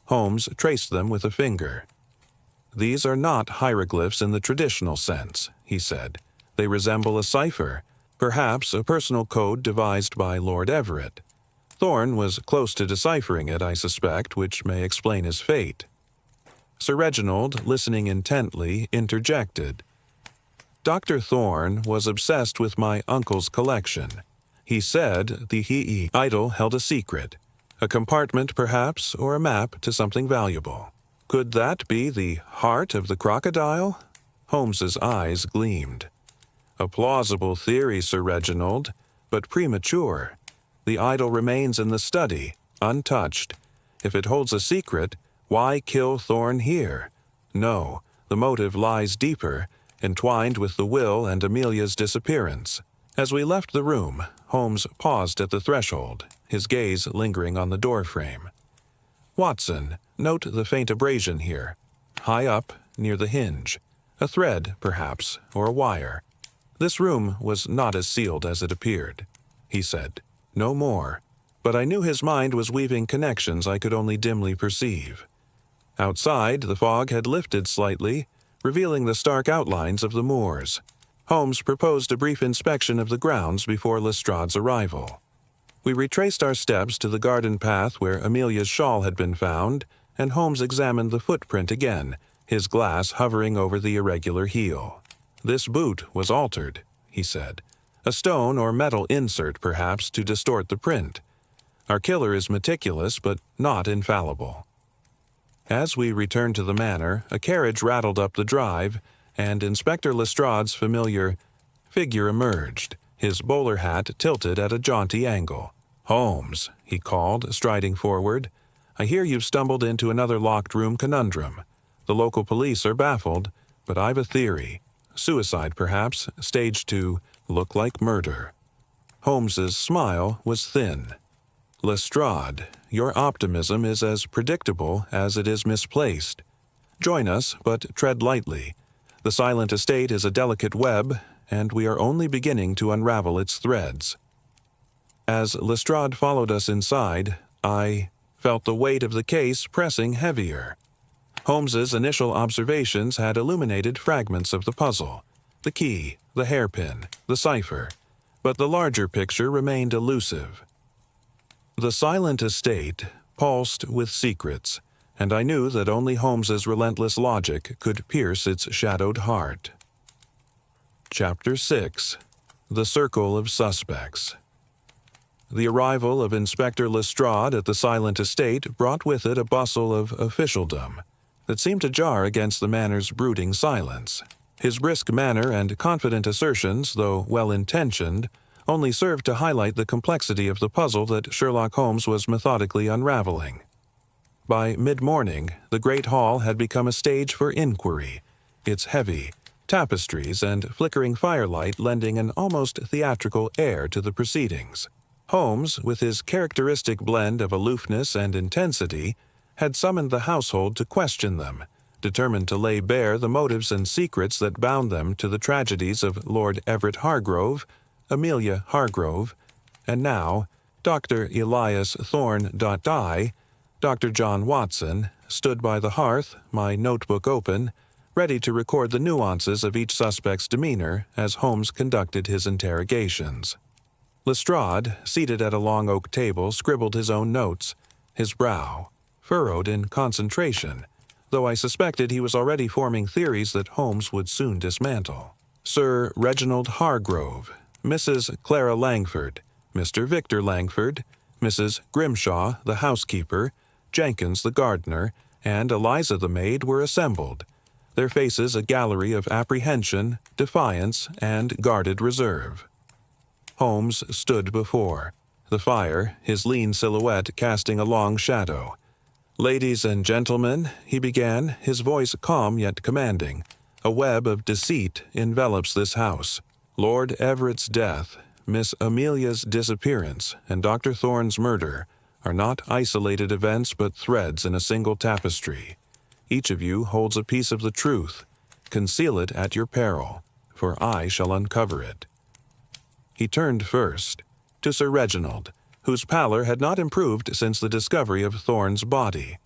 Holmes traced them with a finger. "These are not hieroglyphs in the traditional sense," he said. "They resemble a cipher, perhaps a personal code devised by Lord Everett. Thorne was close to deciphering it, I suspect, which may explain his fate." Sir Reginald, listening intently, interjected. "Dr. Thorne was obsessed with my uncle's collection. He said the Hii idol held a secret, a compartment perhaps, or a map to something valuable. Could that be the heart of the crocodile?" Holmes's eyes gleamed. "A plausible theory, Sir Reginald, but premature. The idol remains in the study, untouched. If it holds a secret, why kill Thorne here? No, the motive lies deeper, entwined with the will and Amelia's disappearance." As we left the room, Holmes paused at the threshold, his gaze lingering on the doorframe. "Watson, note the faint abrasion here, high up, near the hinge. A thread, perhaps, or a wire. This room was not as sealed as it appeared," he said. "No more. But I knew his mind was weaving connections I could only dimly perceive. Outside, the fog had lifted slightly, revealing the stark outlines of the moors. Holmes proposed a brief inspection of the grounds before Lestrade's arrival. We retraced our steps to the garden path where Amelia's shawl had been found, and Holmes examined the footprint again, his glass hovering over the irregular heel. "This boot was altered," he said. "A stone or metal insert, perhaps, to distort the print. Our killer is meticulous, but not infallible." As we returned to the manor, a carriage rattled up the drive, and Inspector Lestrade's familiar figure emerged, his bowler hat tilted at a jaunty angle. "Holmes," he called, striding forward, "I hear you've stumbled into another locked-room conundrum. The local police are baffled, but I've a theory. Suicide, perhaps, staged to look like murder." Holmes's smile was thin. "Lestrade, your optimism is as predictable as it is misplaced. Join us, but tread lightly. The silent estate is a delicate web, and we are only beginning to unravel its threads." As Lestrade followed us inside, I felt the weight of the case pressing heavier. Holmes's initial observations had illuminated fragments of the puzzle, the key, the hairpin, the cipher, but the larger picture remained elusive. The silent estate pulsed with secrets, and I knew that only Holmes's relentless logic could pierce its shadowed heart. Chapter 6. The Circle of Suspects. The arrival of Inspector Lestrade at the silent estate brought with it a bustle of officialdom that seemed to jar against the manor's brooding silence. His brisk manner and confident assertions, though well-intentioned, only served to highlight the complexity of the puzzle that Sherlock Holmes was methodically unraveling. By mid-morning, the great hall had become a stage for inquiry, its heavy tapestries and flickering firelight lending an almost theatrical air to the proceedings. Holmes, with his characteristic blend of aloofness and intensity, had summoned the household to question them, determined to lay bare the motives and secrets that bound them to the tragedies of Lord Everett Hargrove, Amelia Hargrove, and now Dr. Elias Thorne.die, Dr. John Watson, stood by the hearth, my notebook open, ready to record the nuances of each suspect's demeanor as Holmes conducted his interrogations. Lestrade, seated at a long oak table, scribbled his own notes, his brow furrowed in concentration, though I suspected he was already forming theories that Holmes would soon dismantle. Sir Reginald Hargrove, Mrs. Clara Langford, Mr. Victor Langford, Mrs. Grimshaw, the housekeeper, Jenkins, the gardener, and Eliza the maid were assembled, their faces a gallery of apprehension, defiance, and guarded reserve. Holmes stood before the fire, his lean silhouette casting a long shadow. "Ladies and gentlemen," he began, his voice calm yet commanding, "a web of deceit envelops this house. Lord Everett's death, Miss Amelia's disappearance and Dr. Thorne's murder are not isolated events but threads in a single tapestry. Each of you holds a piece of the truth. Conceal it at your peril, for I shall uncover it." He turned first to Sir Reginald, whose pallor had not improved since the discovery of Thorne's body.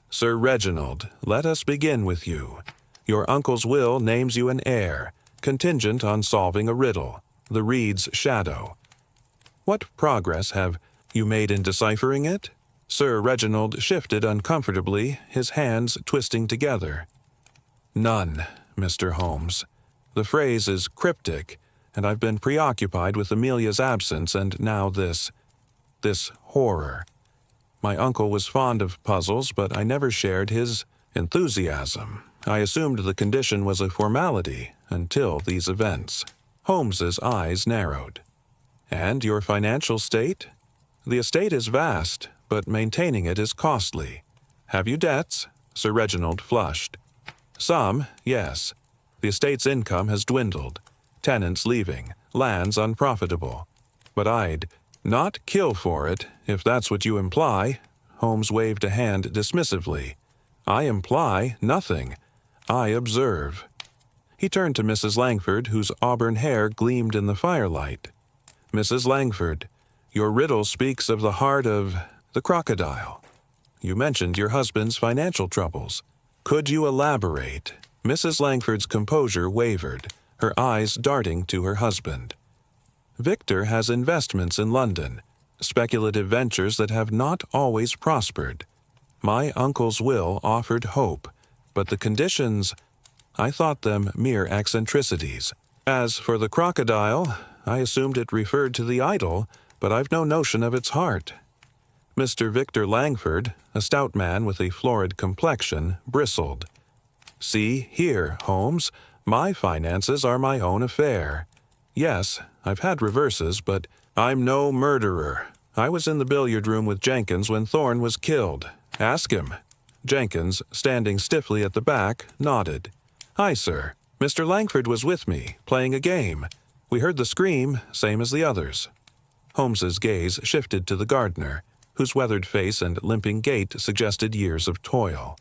"Sir Reginald, let us begin with you. Your uncle's will names you an heir, contingent on solving a riddle, the Reed's shadow. What progress have you made in deciphering it?" Sir Reginald shifted uncomfortably, his hands twisting together. "None, Mr. Holmes. The phrase is cryptic, and I've been preoccupied with Amelia's absence and now this horror. My uncle was fond of puzzles, but I never shared his enthusiasm. I assumed the condition was a formality until these events." Holmes's eyes narrowed. "And your financial state?" "The estate is vast, but maintaining it is costly." "Have you debts?" Sir Reginald flushed. "Some, yes. The estate's income has dwindled. Tenants leaving, lands unprofitable. But I'd not kill for it, if that's what you imply." Holmes waved a hand dismissively. "I imply nothing. I observe." He turned to Mrs. Langford, whose auburn hair gleamed in the firelight. "Mrs. Langford, your riddle speaks of the heart of the crocodile. You mentioned your husband's financial troubles. Could you elaborate?" Mrs. Langford's composure wavered, her eyes darting to her husband. "Victor has investments in London, speculative ventures that have not always prospered. My uncle's will offered hope, but the conditions, I thought them mere eccentricities. As for the crocodile, I assumed it referred to the idol, but I've no notion of its heart." Mr. Victor Langford, a stout man with a florid complexion, bristled. "See here, Holmes, my finances are my own affair. Yes, I've had reverses, but I'm no murderer. I was in the billiard room with Jenkins when Thorne was killed. Ask him." Jenkins, standing stiffly at the back, nodded. "Aye, sir. Mr. Langford was with me, playing a game. We heard the scream, same as the others." Holmes's gaze shifted to the gardener, whose weathered face and limping gait suggested years of toil.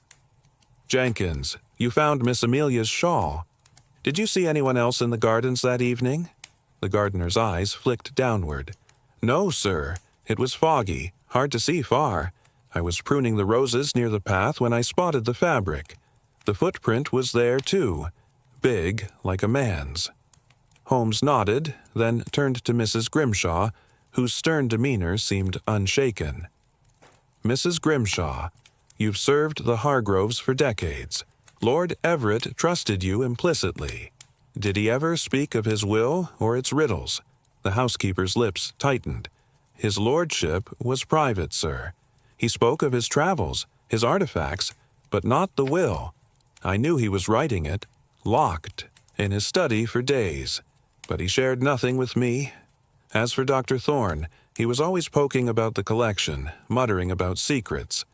"Jenkins, you found Miss Amelia's shawl. Did you see anyone else in the gardens that evening?" The gardener's eyes flicked downward. "No, sir. It was foggy, hard to see far. I was pruning the roses near the path when I spotted the fabric. The footprint was there, too, big like a man's." Holmes nodded, then turned to Mrs. Grimshaw, whose stern demeanor seemed unshaken. "Mrs. Grimshaw, you've served the Hargroves for decades. Lord Everett trusted you implicitly. Did he ever speak of his will or its riddles?" The housekeeper's lips tightened. "His lordship was private, sir. He spoke of his travels, his artifacts, but not the will. I knew he was writing it, locked, in his study for days, but he shared nothing with me. As for Dr. Thorne, he was always poking about the collection, muttering about secrets.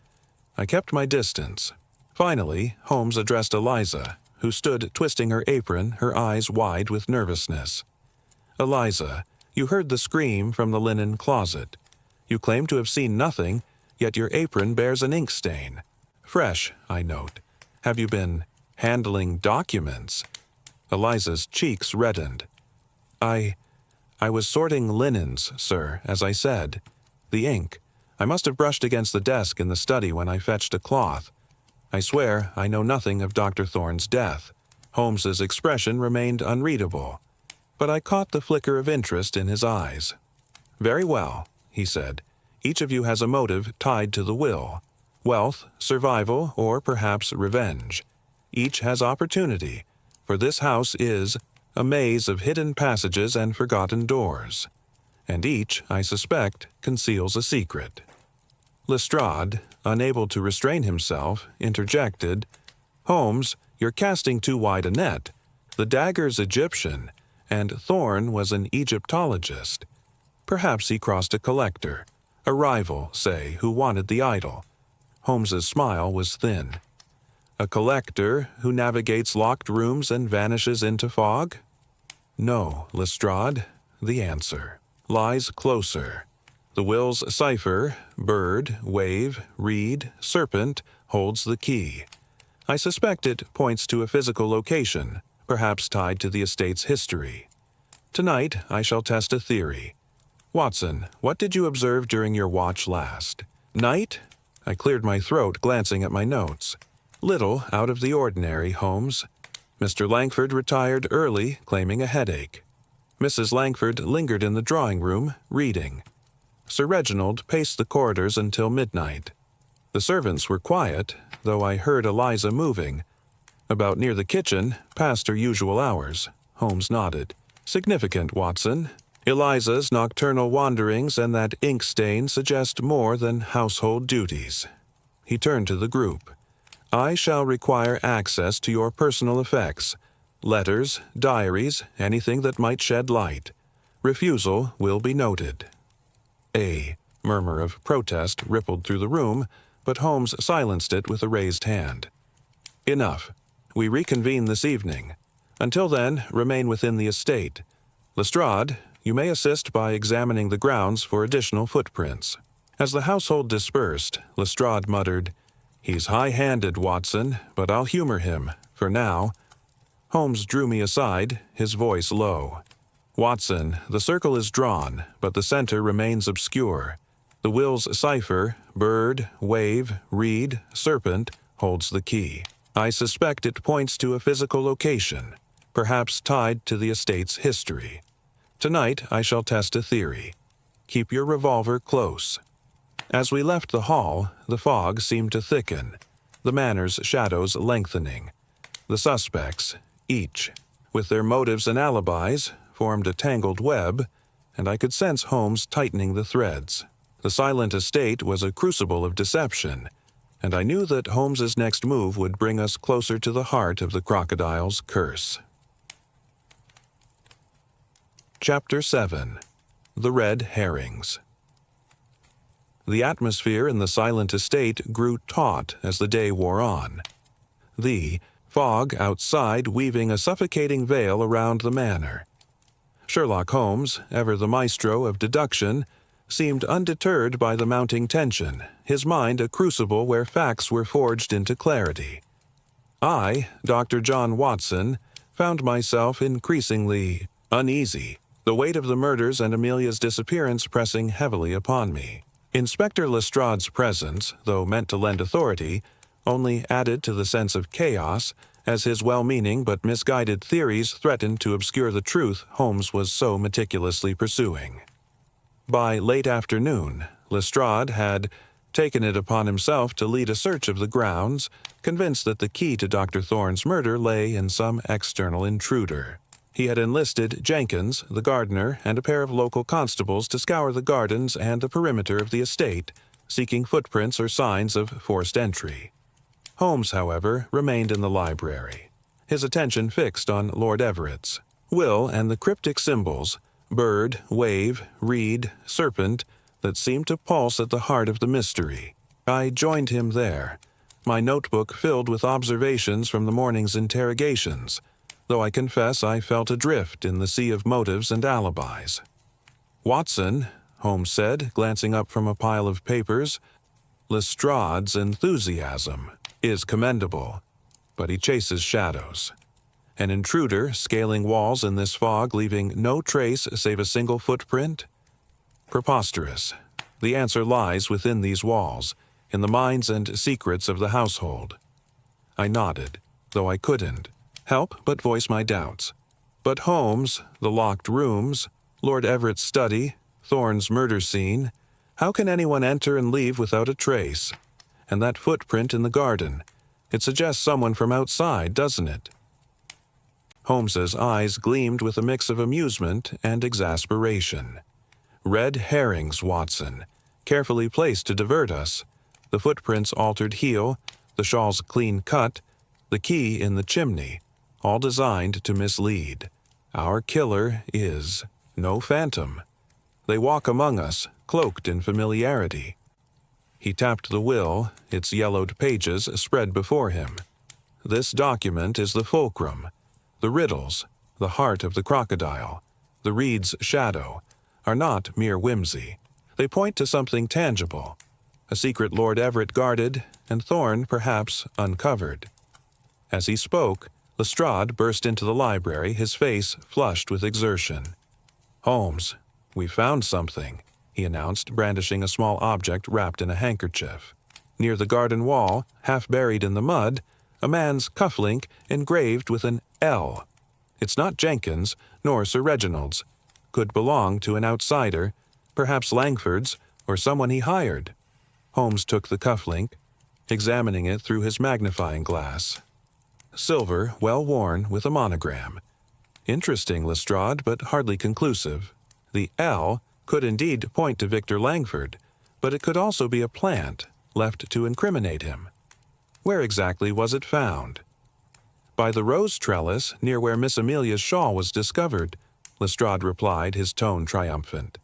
I kept my distance." Finally, Holmes addressed Eliza, who stood twisting her apron, her eyes wide with nervousness. "Eliza, you heard the scream from the linen closet. You claim to have seen nothing, yet your apron bears an ink stain. Fresh, I note. Have you been handling documents?" Eliza's cheeks reddened. I was sorting linens, sir, as I said. The ink. I must have brushed against the desk in the study when I fetched a cloth. I swear I know nothing of Dr. Thorne's death." Holmes's expression remained unreadable, but I caught the flicker of interest in his eyes. "Very well," he said. "Each of you has a motive tied to the will. Wealth, survival, or perhaps revenge. Each has opportunity, for this house is a maze of hidden passages and forgotten doors. And each, I suspect, conceals a secret." Lestrade, unable to restrain himself, interjected, "Holmes, you're casting too wide a net. The dagger's Egyptian, and Thorne was an Egyptologist. Perhaps he crossed a collector, a rival, say, who wanted the idol." Holmes's smile was thin. "A collector who navigates locked rooms and vanishes into fog? No, Lestrade, the answer, lies closer. The will's cipher, bird, wave, reed, serpent, holds the key. I suspect it points to a physical location, perhaps tied to the estate's history. Tonight, I shall test a theory. Watson, what did you observe during your watch last night? I cleared my throat, glancing at my notes. Little out of the ordinary, Holmes. Mr. Langford retired early, claiming a headache. Mrs. Langford lingered in the drawing room, reading. Sir Reginald paced the corridors until midnight. The servants were quiet, though I heard Eliza moving. About near the kitchen, past her usual hours. Holmes nodded. Significant, Watson. Eliza's nocturnal wanderings and that ink stain suggest more than household duties. He turned to the group. I shall require access to your personal effects. Letters, diaries, anything that might shed light. Refusal will be noted. A murmur of protest rippled through the room, but Holmes silenced it with a raised hand. Enough. We reconvene this evening. Until then, remain within the estate. Lestrade, you may assist by examining the grounds for additional footprints. As the household dispersed, Lestrade muttered, He's high-handed, Watson, but I'll humor him, for now. Holmes drew me aside, his voice low. Watson, the circle is drawn, but the center remains obscure. The will's cipher, bird, wave, reed, serpent, holds the key. I suspect it points to a physical location, perhaps tied to the estate's history. Tonight I shall test a theory. Keep your revolver close. As we left the hall, the fog seemed to thicken, the Manor's shadows lengthening. The suspects, each, with their motives and alibis, formed a tangled web, and I could sense Holmes tightening the threads. The silent estate was a crucible of deception, and I knew that Holmes's next move would bring us closer to the heart of the crocodile's curse. Chapter 7. The Red Herrings. The atmosphere in the silent estate grew taut as the day wore on. The fog outside weaving a suffocating veil around the manor. Sherlock Holmes, ever the maestro of deduction, seemed undeterred by the mounting tension, his mind a crucible where facts were forged into clarity. I, Dr. John Watson, found myself increasingly uneasy, the weight of the murders and Amelia's disappearance pressing heavily upon me. Inspector Lestrade's presence, though meant to lend authority, only added to the sense of chaos, as his well-meaning but misguided theories threatened to obscure the truth Holmes was so meticulously pursuing. By late afternoon, Lestrade had taken it upon himself to lead a search of the grounds, convinced that the key to Dr. Thorne's murder lay in some external intruder. He had enlisted Jenkins, the gardener, and a pair of local constables to scour the gardens and the perimeter of the estate, seeking footprints or signs of forced entry. Holmes, however, remained in the library, his attention fixed on Lord Everett's will and the cryptic symbols, bird, wave, reed, serpent, that seemed to pulse at the heart of the mystery. I joined him there, my notebook filled with observations from the morning's interrogations, though I confess I felt adrift in the sea of motives and alibis. Watson, Holmes said, glancing up from a pile of papers, Lestrade's enthusiasm is commendable, but he chases shadows. An intruder scaling walls in this fog, leaving no trace save a single footprint? Preposterous. The answer lies within these walls, in the minds and secrets of the household. I nodded, though I couldn't help but voice my doubts. But Holmes, the locked rooms, Lord Everett's study, Thorne's murder scene, how can anyone enter and leave without a trace? And that footprint in the garden, it suggests someone from outside, doesn't it? Holmes's eyes gleamed with a mix of amusement and exasperation. Red herrings, Watson, carefully placed to divert us. The footprint's altered heel, the shawl's clean cut, the key in the chimney, all designed to mislead. Our killer is no phantom. They walk among us, cloaked in familiarity. He tapped the will, its yellowed pages spread before him. This document is the fulcrum, the riddles, the heart of the crocodile, The reed's shadow, are not mere whimsy. They point to something tangible, a secret Lord Everett guarded and Thorne perhaps uncovered. As he spoke, Lestrade burst into the library, his face flushed with exertion. "Holmes, we found something," he announced, brandishing a small object wrapped in a handkerchief. Near the garden wall, half buried in the mud, a man's cufflink engraved with an L. It's not Jenkins, nor Sir Reginald's. Could belong to an outsider, perhaps Langford's, or someone he hired. Holmes took the cufflink, examining it through his magnifying glass. Silver, well worn, with a monogram. Interesting, Lestrade, but hardly conclusive. The L could indeed point to Victor Langford, but it could also be a plant, left to incriminate him. Where exactly was it found? By the rose trellis near where Miss Amelia's shawl was discovered, Lestrade replied, his tone triumphant.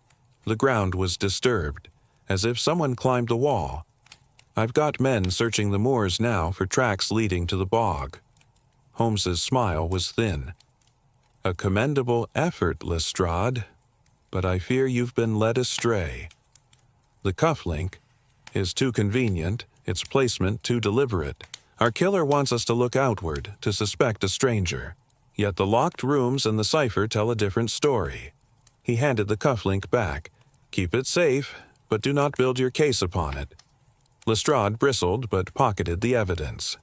The ground was disturbed, as if someone climbed the wall. I've got men searching the moors now for tracks leading to the bog. Holmes's smile was thin. A commendable effort, Lestrade, but I fear you've been led astray. The cufflink is too convenient, its placement too deliberate. Our killer wants us to look outward, to suspect a stranger. Yet the locked rooms and the cipher tell a different story. He handed the cufflink back. Keep it safe, but do not build your case upon it. Lestrade bristled but pocketed the evidence.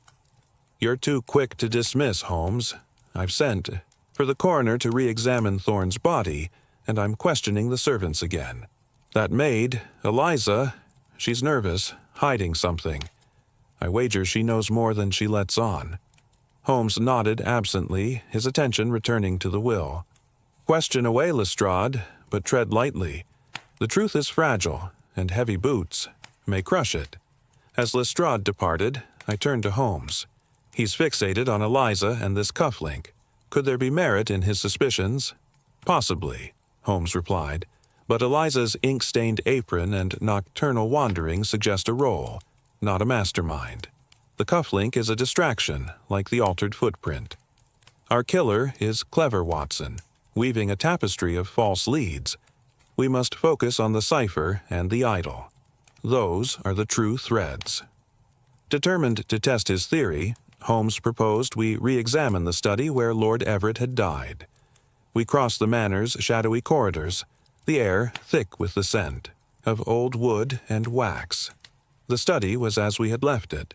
You're too quick to dismiss, Holmes. I've sent for the coroner to re-examine Thorne's body, and I'm questioning the servants again. That maid, Eliza, she's nervous, hiding something. I wager she knows more than she lets on. Holmes nodded absently, his attention returning to the will. Question away, Lestrade, but tread lightly. The truth is fragile, and heavy boots may crush it. As Lestrade departed, I turned to Holmes. He's fixated on Eliza and this cufflink. Could there be merit in his suspicions? Possibly, Holmes replied, but Eliza's ink-stained apron and nocturnal wanderings suggest a role, not a mastermind. The cufflink is a distraction, like the altered footprint. Our killer is clever, Watson, weaving a tapestry of false leads. We must focus on the cipher and the idol. Those are the true threads. Determined to test his theory, Holmes proposed we re-examine the study where Lord Everett had died. We crossed the manor's shadowy corridors, the air thick with the scent of old wood and wax. The study was as we had left it,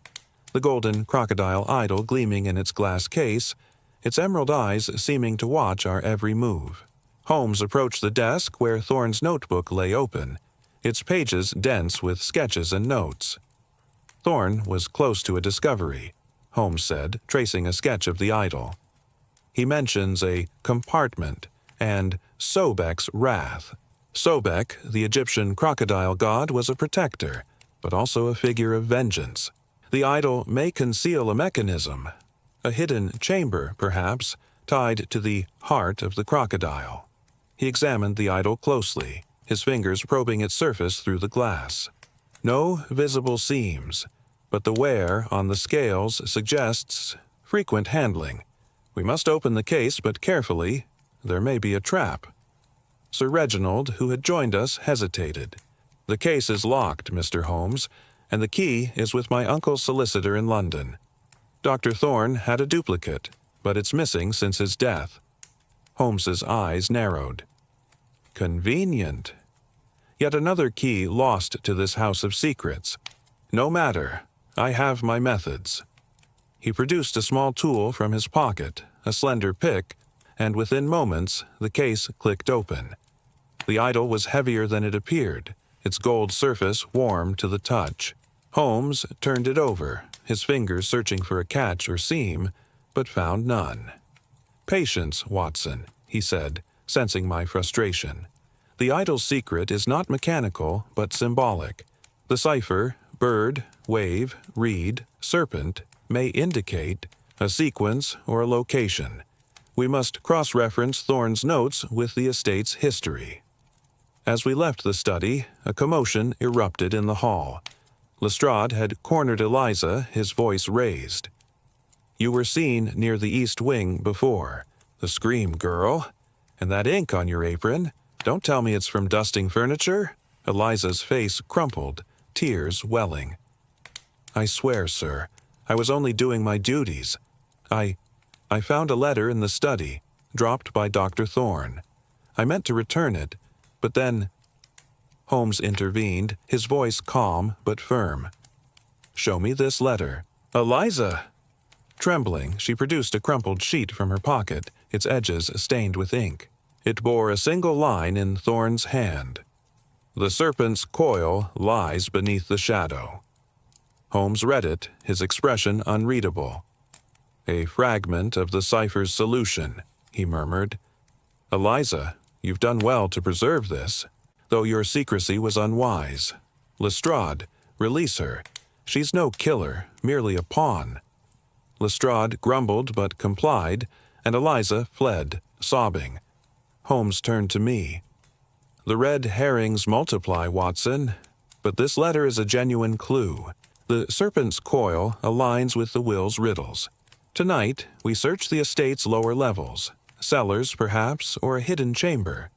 the golden crocodile idol gleaming in its glass case, its emerald eyes seeming to watch our every move. Holmes approached the desk where Thorne's notebook lay open, its pages dense with sketches and notes. Thorne was close to a discovery, Holmes said, tracing a sketch of the idol. He mentions a compartment and Sobek's wrath. Sobek, the Egyptian crocodile god, was a protector, but also a figure of vengeance. The idol may conceal a mechanism, a hidden chamber, perhaps, tied to the heart of the crocodile. He examined the idol closely, his fingers probing its surface through the glass. No visible seams, but the wear on the scales suggests frequent handling. We must open the case, but carefully. There may be a trap. Sir Reginald, who had joined us, hesitated. The case is locked, Mr. Holmes, and the key is with my uncle's solicitor in London. Dr. Thorne had a duplicate, but it's missing since his death. Holmes's eyes narrowed. Convenient. Yet another key lost to this house of secrets. No matter. I have my methods. He produced a small tool from his pocket, a slender pick, and within moments the case clicked open. The idol was heavier than it appeared, its gold surface warm to the touch. Holmes turned it over, his fingers searching for a catch or seam, but found none. Patience, Watson, he said, sensing my frustration. The idol's secret is not mechanical, but symbolic. The cipher, bird, wave, reed, serpent, may indicate a sequence or a location. We must cross-reference Thorne's notes with the estate's history. As we left the study, a commotion erupted in the hall. Lestrade had cornered Eliza, his voice raised. You were seen near the east wing before. The scream, girl. And that ink on your apron, don't tell me it's from dusting furniture? Eliza's face crumpled, tears welling. I swear, sir, I was only doing my duties. I found a letter in the study, dropped by Dr. Thorne. I meant to return it, but then... Holmes intervened, his voice calm but firm. Show me this letter. Eliza! Trembling, she produced a crumpled sheet from her pocket, its edges stained with ink. It bore a single line in Thorne's hand. The serpent's coil lies beneath the shadow. Holmes read it, his expression unreadable. A fragment of the cipher's solution, he murmured. Eliza, you've done well to preserve this, though your secrecy was unwise. Lestrade, release her. She's no killer, merely a pawn. Lestrade grumbled but complied, and Eliza fled, sobbing. Holmes turned to me. The red herrings multiply, Watson, but this letter is a genuine clue. The serpent's coil aligns with the will's riddles. Tonight, we search the estate's lower levels, cellars perhaps, or a hidden chamber.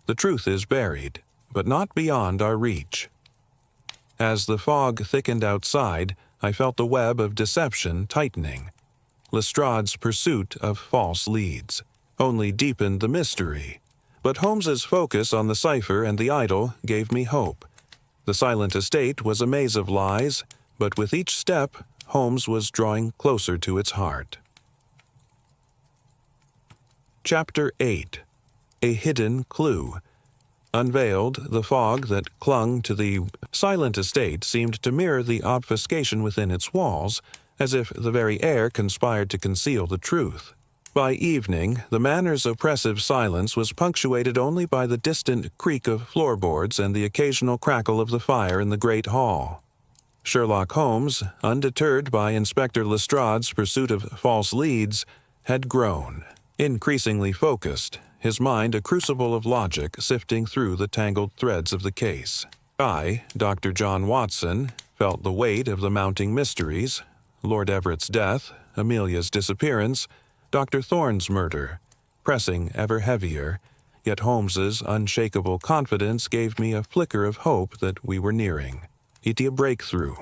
The truth is buried, but not beyond our reach. As the fog thickened outside, I felt the web of deception tightening. Lestrade's pursuit of false leads only deepened the mystery, but Holmes's focus on the cipher and the idol gave me hope. The silent estate was a maze of lies, but with each step, Holmes was drawing closer to its heart. Chapter 8. A Hidden Clue. Unveiled, the fog that clung to the silent estate seemed to mirror the obfuscation within its walls, as if the very air conspired to conceal the truth. By evening, the manor's oppressive silence was punctuated only by the distant creak of floorboards and the occasional crackle of the fire in the great hall. Sherlock Holmes, undeterred by Inspector Lestrade's pursuit of false leads, had grown, increasingly focused, his mind a crucible of logic sifting through the tangled threads of the case. I, Dr. John Watson, felt the weight of the mounting mysteries, Lord Everett's death, Amelia's disappearance, Dr. Thorne's murder, pressing ever heavier, yet Holmes's unshakable confidence gave me a flicker of hope that we were nearing. It a breakthrough.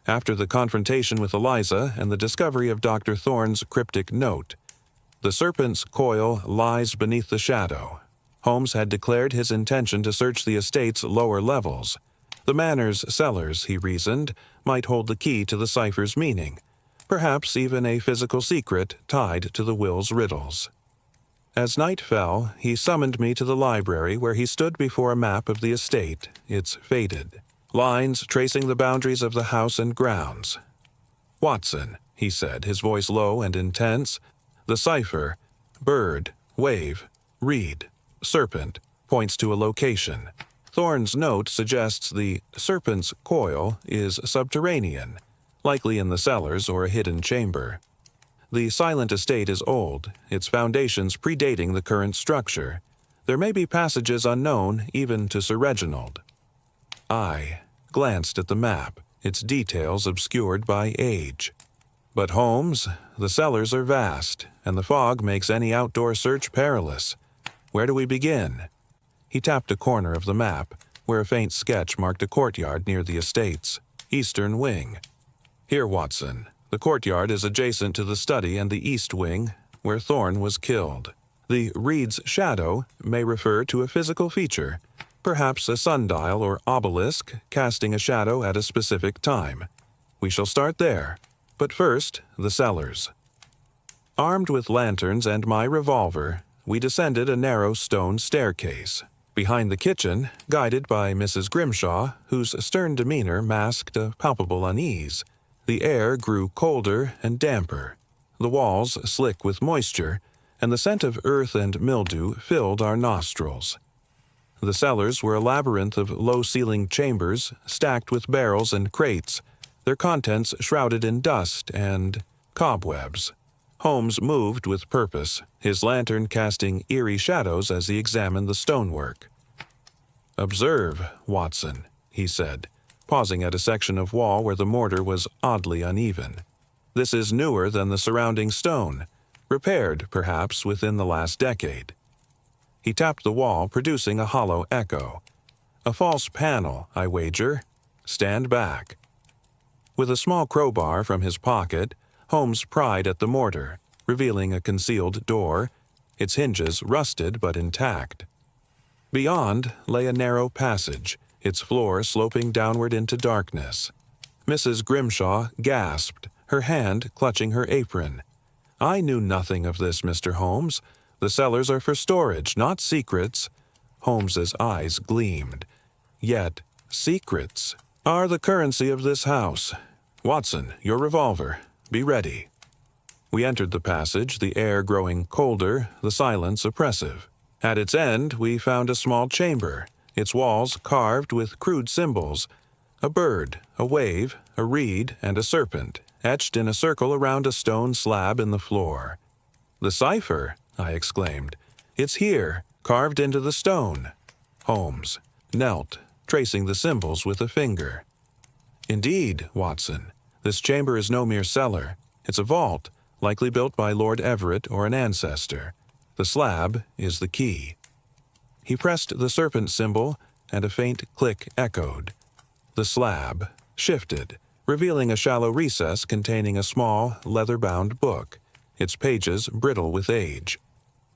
After the confrontation with Eliza and the discovery of Dr. Thorne's cryptic note, the serpent's coil lies beneath the shadow. Holmes had declared his intention to search the estate's lower levels. The manor's cellars, he reasoned, might hold the key to the cipher's meaning, perhaps even a physical secret tied to the will's riddles. As night fell, he summoned me to the library where he stood before a map of the estate, its faded lines tracing the boundaries of the house and grounds. Watson, he said, his voice low and intense, the cipher, bird, wave, reed, serpent, points to a location. Thorne's note suggests the serpent's coil is subterranean, likely in the cellars or a hidden chamber. The silent estate is old, its foundations predating the current structure. There may be passages unknown even to Sir Reginald. I glanced at the map, its details obscured by age. But Holmes, the cellars are vast, and the fog makes any outdoor search perilous. Where do we begin? He tapped a corner of the map, where a faint sketch marked a courtyard near the estate's eastern wing. Here, Watson. The courtyard is adjacent to the study and the east wing, where Thorne was killed. The reed's shadow may refer to a physical feature, perhaps a sundial or obelisk casting a shadow at a specific time. We shall start there. But first, the cellars. Armed with lanterns and my revolver, we descended a narrow stone staircase. Behind the kitchen, guided by Mrs. Grimshaw, whose stern demeanor masked a palpable unease, the air grew colder and damper. The walls slick with moisture, and the scent of earth and mildew filled our nostrils. The cellars were a labyrinth of low-ceilinged chambers stacked with barrels and crates, their contents shrouded in dust and cobwebs. Holmes moved with purpose, his lantern casting eerie shadows as he examined the stonework. "Observe, Watson," he said, pausing at a section of wall where the mortar was oddly uneven. "This is newer than the surrounding stone, repaired, perhaps, within the last decade." He tapped the wall, producing a hollow echo. "A false panel, I wager. Stand back." With a small crowbar from his pocket, Holmes pried at the mortar, revealing a concealed door, its hinges rusted but intact. Beyond lay a narrow passage, its floor sloping downward into darkness. Mrs. Grimshaw gasped, her hand clutching her apron. "I knew nothing of this, Mr. Holmes. The cellars are for storage, not secrets." Holmes's eyes gleamed. "Yet, secrets are the currency of this house. Watson, your revolver. Be ready." We entered the passage, the air growing colder, the silence oppressive. At its end, we found a small chamber, its walls carved with crude symbols: a bird, a wave, a reed, and a serpent, etched in a circle around a stone slab in the floor. "The cipher!" I exclaimed. "It's here, carved into the stone." Holmes knelt, tracing the symbols with a finger. "Indeed, Watson, this chamber is no mere cellar. It's a vault, likely built by Lord Everett or an ancestor. The slab is the key." He pressed the serpent symbol, and a faint click echoed. The slab shifted, revealing a shallow recess containing a small, leather-bound book, its pages brittle with age.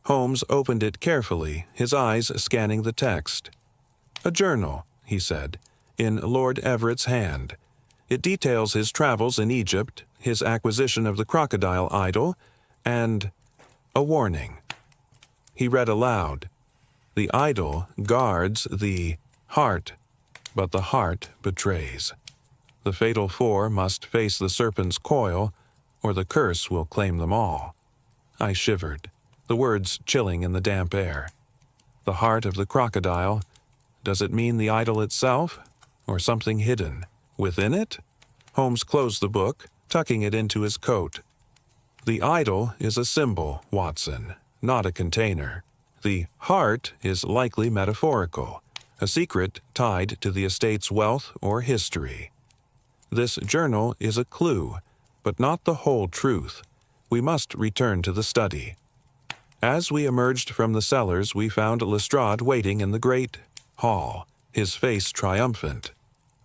Holmes opened it carefully, his eyes scanning the text. "A journal," he said, "in Lord Everett's hand. It details his travels in Egypt, his acquisition of the crocodile idol, and a warning." He read aloud. "The idol guards the heart, but the heart betrays. The fatal four must face the serpent's coil, or the curse will claim them all." I shivered, the words chilling in the damp air. The heart of the crocodile, does it mean the idol itself, or something hidden within it? Holmes closed the book, tucking it into his coat. "The idol is a symbol, Watson, not a container. The heart is likely metaphorical, a secret tied to the estate's wealth or history. This journal is a clue, but not the whole truth. We must return to the study." As we emerged from the cellars, we found Lestrade waiting in the great hall, his face triumphant.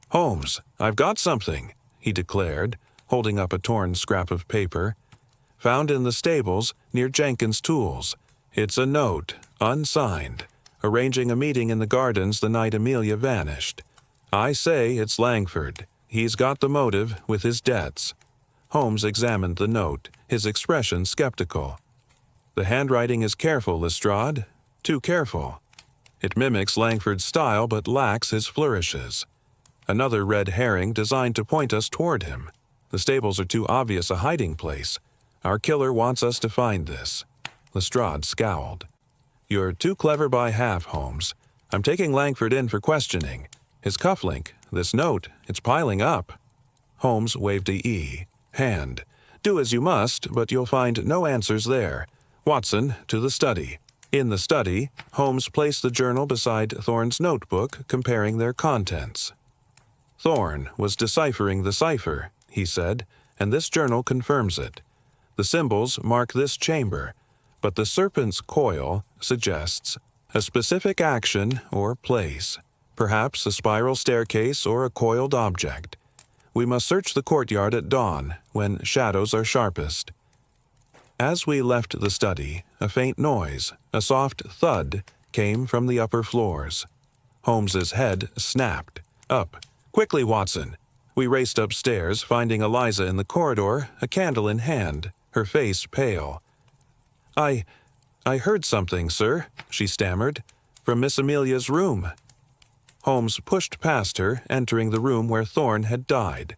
"Holmes, I've got something," he declared, holding up a torn scrap of paper. "Found in the stables near Jenkins' tools. It's a note, unsigned, arranging a meeting in the gardens the night Amelia vanished. I say it's Langford. He's got the motive with his debts." Holmes examined the note, his expression skeptical. "The handwriting is careful, Lestrade. Too careful. It mimics Langford's style but lacks his flourishes. Another red herring designed to point us toward him. The stables are too obvious a hiding place. Our killer wants us to find this." Lestrade scowled. "You're too clever by half, Holmes. I'm taking Langford in for questioning. His cufflink, this note, it's piling up." Holmes waved a hand. "Do as you must, but you'll find no answers there. Watson, to the study." In the study, Holmes placed the journal beside Thorne's notebook, comparing their contents. "Thorne was deciphering the cipher," he said, "and this journal confirms it. The symbols mark this chamber, but the serpent's coil suggests a specific action or place, perhaps a spiral staircase or a coiled object. We must search the courtyard at dawn, when shadows are sharpest." As we left the study, a faint noise, a soft thud, came from the upper floors. Holmes's head snapped. "Up! Quickly, Watson!" We raced upstairs, finding Eliza in the corridor, a candle in hand, her face pale. I heard something, sir," she stammered, "from Miss Amelia's room." Holmes pushed past her, entering the room where Thorne had died.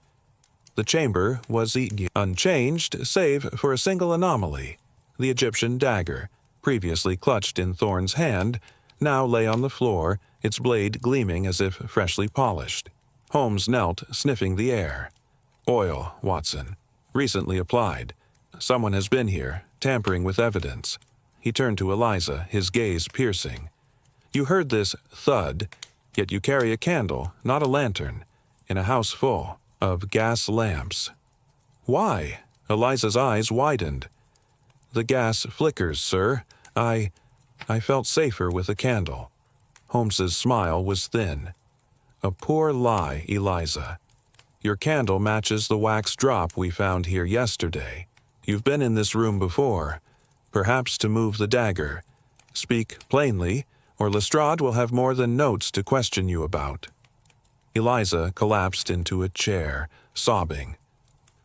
The chamber was unchanged, save for a single anomaly. The Egyptian dagger, previously clutched in Thorne's hand, now lay on the floor, its blade gleaming as if freshly polished. Holmes knelt, sniffing the air. "Oil, Watson. Recently applied. Someone has been here, tampering with evidence." He turned to Eliza, his gaze piercing. "You heard this thud, yet you carry a candle, not a lantern, in a house full of gas lamps. Why?" Eliza's eyes widened. "The gas flickers, sir. I felt safer with a candle. Holmes's smile was thin. A poor lie, Eliza. Your candle matches the wax drop we found here yesterday. You've been in this room before, perhaps to move the dagger. Speak plainly, or Lestrade will have more than notes to question you about." Eliza collapsed into a chair, sobbing.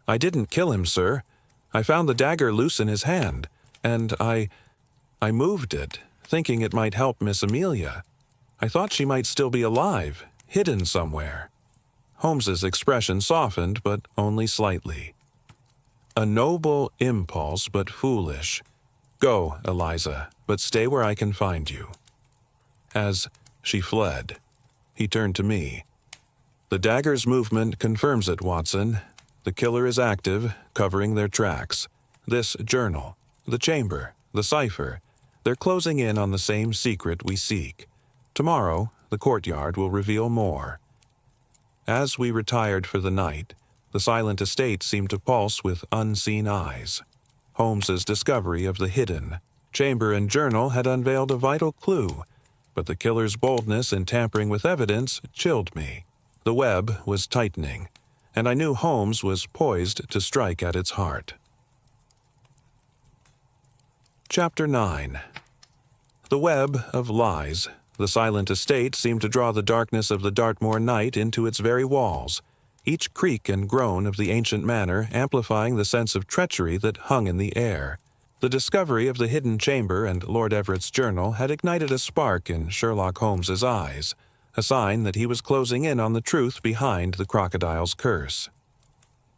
"I didn't kill him, sir. I found the dagger loose in his hand, and I moved it, thinking it might help Miss Amelia. I thought she might still be alive, hidden somewhere." Holmes's expression softened, but only slightly. "A noble impulse, but foolish. Go, Eliza, but stay where I can find you." As she fled, he turned to me. "The dagger's movement confirms it, Watson. The killer is active, covering their tracks. This journal, the chamber, the cipher, they're closing in on the same secret we seek. Tomorrow, the courtyard will reveal more." As we retired for the night, the silent estate seemed to pulse with unseen eyes. Holmes's discovery of the hidden chamber and journal had unveiled a vital clue, but the killer's boldness in tampering with evidence chilled me. The web was tightening, and I knew Holmes was poised to strike at its heart. Chapter 9. The web of lies. The silent estate seemed to draw the darkness of the Dartmoor night into its very walls, each creak and groan of the ancient manor amplifying the sense of treachery that hung in the air. The discovery of the hidden chamber and Lord Everett's journal had ignited a spark in Sherlock Holmes's eyes, a sign that he was closing in on the truth behind the crocodile's curse.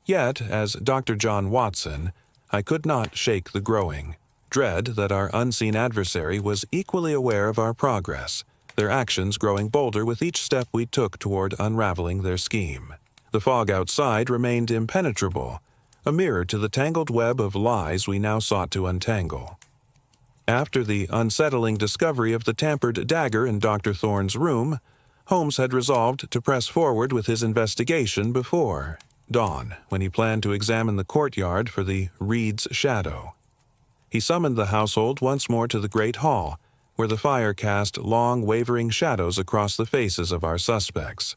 Yet, as Dr. John Watson, I could not shake the growing dread that our unseen adversary was equally aware of our progress, their actions growing bolder with each step we took toward unraveling their scheme. The fog outside remained impenetrable, a mirror to the tangled web of lies we now sought to untangle. After the unsettling discovery of the tampered dagger in Dr. Thorne's room, Holmes had resolved to press forward with his investigation before dawn, when he planned to examine the courtyard for the reed's shadow. He summoned the household once more to the great hall, where the fire cast long, wavering shadows across the faces of our suspects.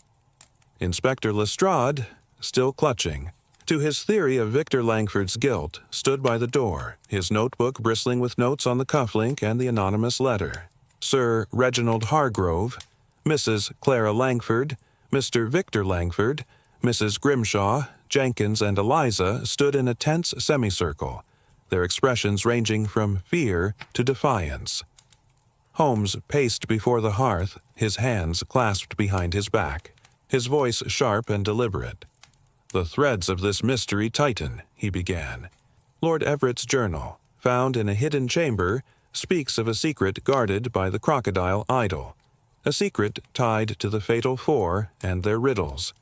Inspector Lestrade, still clutching to his theory of Victor Langford's guilt, stood by the door, his notebook bristling with notes on the cufflink and the anonymous letter. Sir Reginald Hargrove, Mrs. Clara Langford, Mr. Victor Langford, Mrs. Grimshaw, Jenkins, and Eliza stood in a tense semicircle, their expressions ranging from fear to defiance. Holmes paced before the hearth, his hands clasped behind his back, his voice sharp and deliberate. "The threads of this mystery tighten," he began. "Lord Everett's journal, found in a hidden chamber, speaks of a secret guarded by the crocodile idol, a secret tied to the fatal four and their riddles.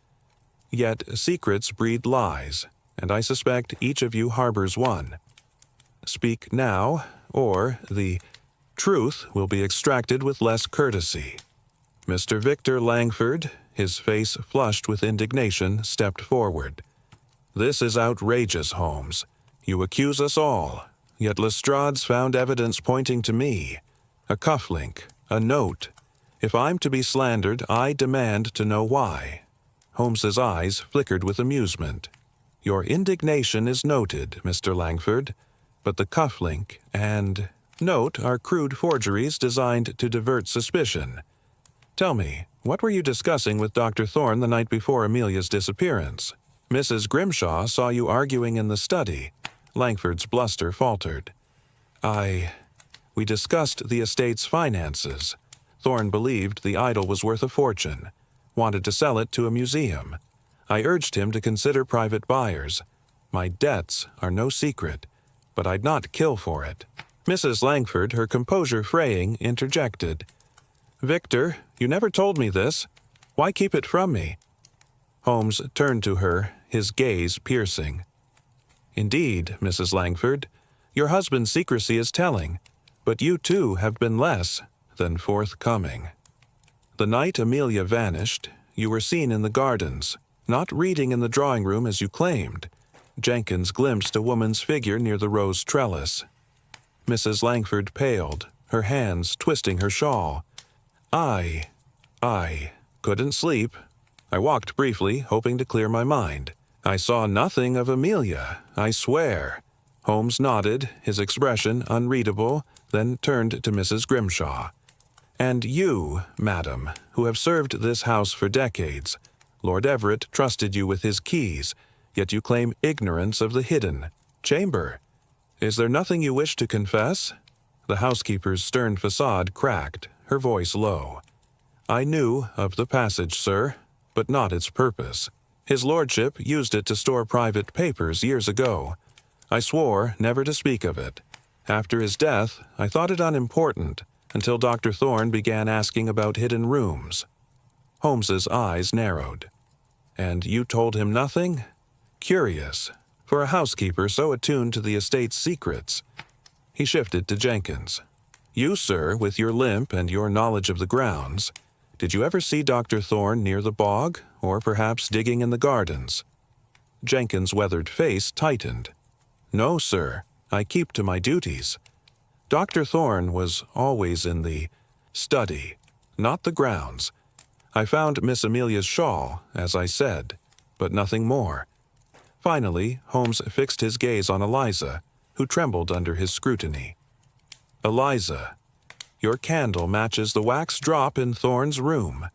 Yet secrets breed lies, and I suspect each of you harbors one. Speak now, or the truth will be extracted with less courtesy." Mr. Victor Langford, his face flushed with indignation, stepped forward. "This is outrageous, Holmes. You accuse us all, yet Lestrade's found evidence pointing to me. A cufflink, a note. If I'm to be slandered, I demand to know why." Holmes's eyes flickered with amusement. "Your indignation is noted, Mr. Langford, but the cufflink and note are crude forgeries designed to divert suspicion. Tell me, what were you discussing with Dr. Thorne the night before Amelia's disappearance? Mrs. Grimshaw saw you arguing in the study." Langford's bluster faltered. We discussed the estate's finances. Thorne believed the idol was worth a fortune, wanted to sell it to a museum. I urged him to consider private buyers. My debts are no secret, but I'd not kill for it." Mrs. Langford, her composure fraying, interjected. "Victor, you never told me this. Why keep it from me?" Holmes turned to her, his gaze piercing. "Indeed, Mrs. Langford, your husband's secrecy is telling, but you too have been less than forthcoming. The night Amelia vanished, you were seen in the gardens, not reading in the drawing room as you claimed. Jenkins glimpsed a woman's figure near the rose trellis." Mrs. Langford paled, her hands twisting her shawl. I couldn't sleep. I walked briefly, hoping to clear my mind. I saw nothing of Amelia, I swear. Holmes nodded, his expression unreadable, then turned to Mrs. Grimshaw. And you, madam, who have served this house for decades, Lord Everett trusted you with his keys, yet you claim ignorance of the hidden chamber. Is there nothing you wish to confess? The housekeeper's stern facade cracked, her voice low. I knew of the passage, sir, but not its purpose. His lordship used it to store private papers years ago. I swore never to speak of it. After his death, I thought it unimportant, until Dr. Thorne began asking about hidden rooms. Holmes's eyes narrowed. And you told him nothing? Curious, for a housekeeper so attuned to the estate's secrets. He shifted to Jenkins. You, sir, with your limp and your knowledge of the grounds, did you ever see Dr. Thorne near the bog, or perhaps digging in the gardens? Jenkins' weathered face tightened. No, sir, I keep to my duties. Dr. Thorne was always in the study, not the grounds. I found Miss Amelia's shawl, as I said, but nothing more. Finally, Holmes fixed his gaze on Eliza, who trembled under his scrutiny. Eliza, your candle matches the wax drop in Thorne's room,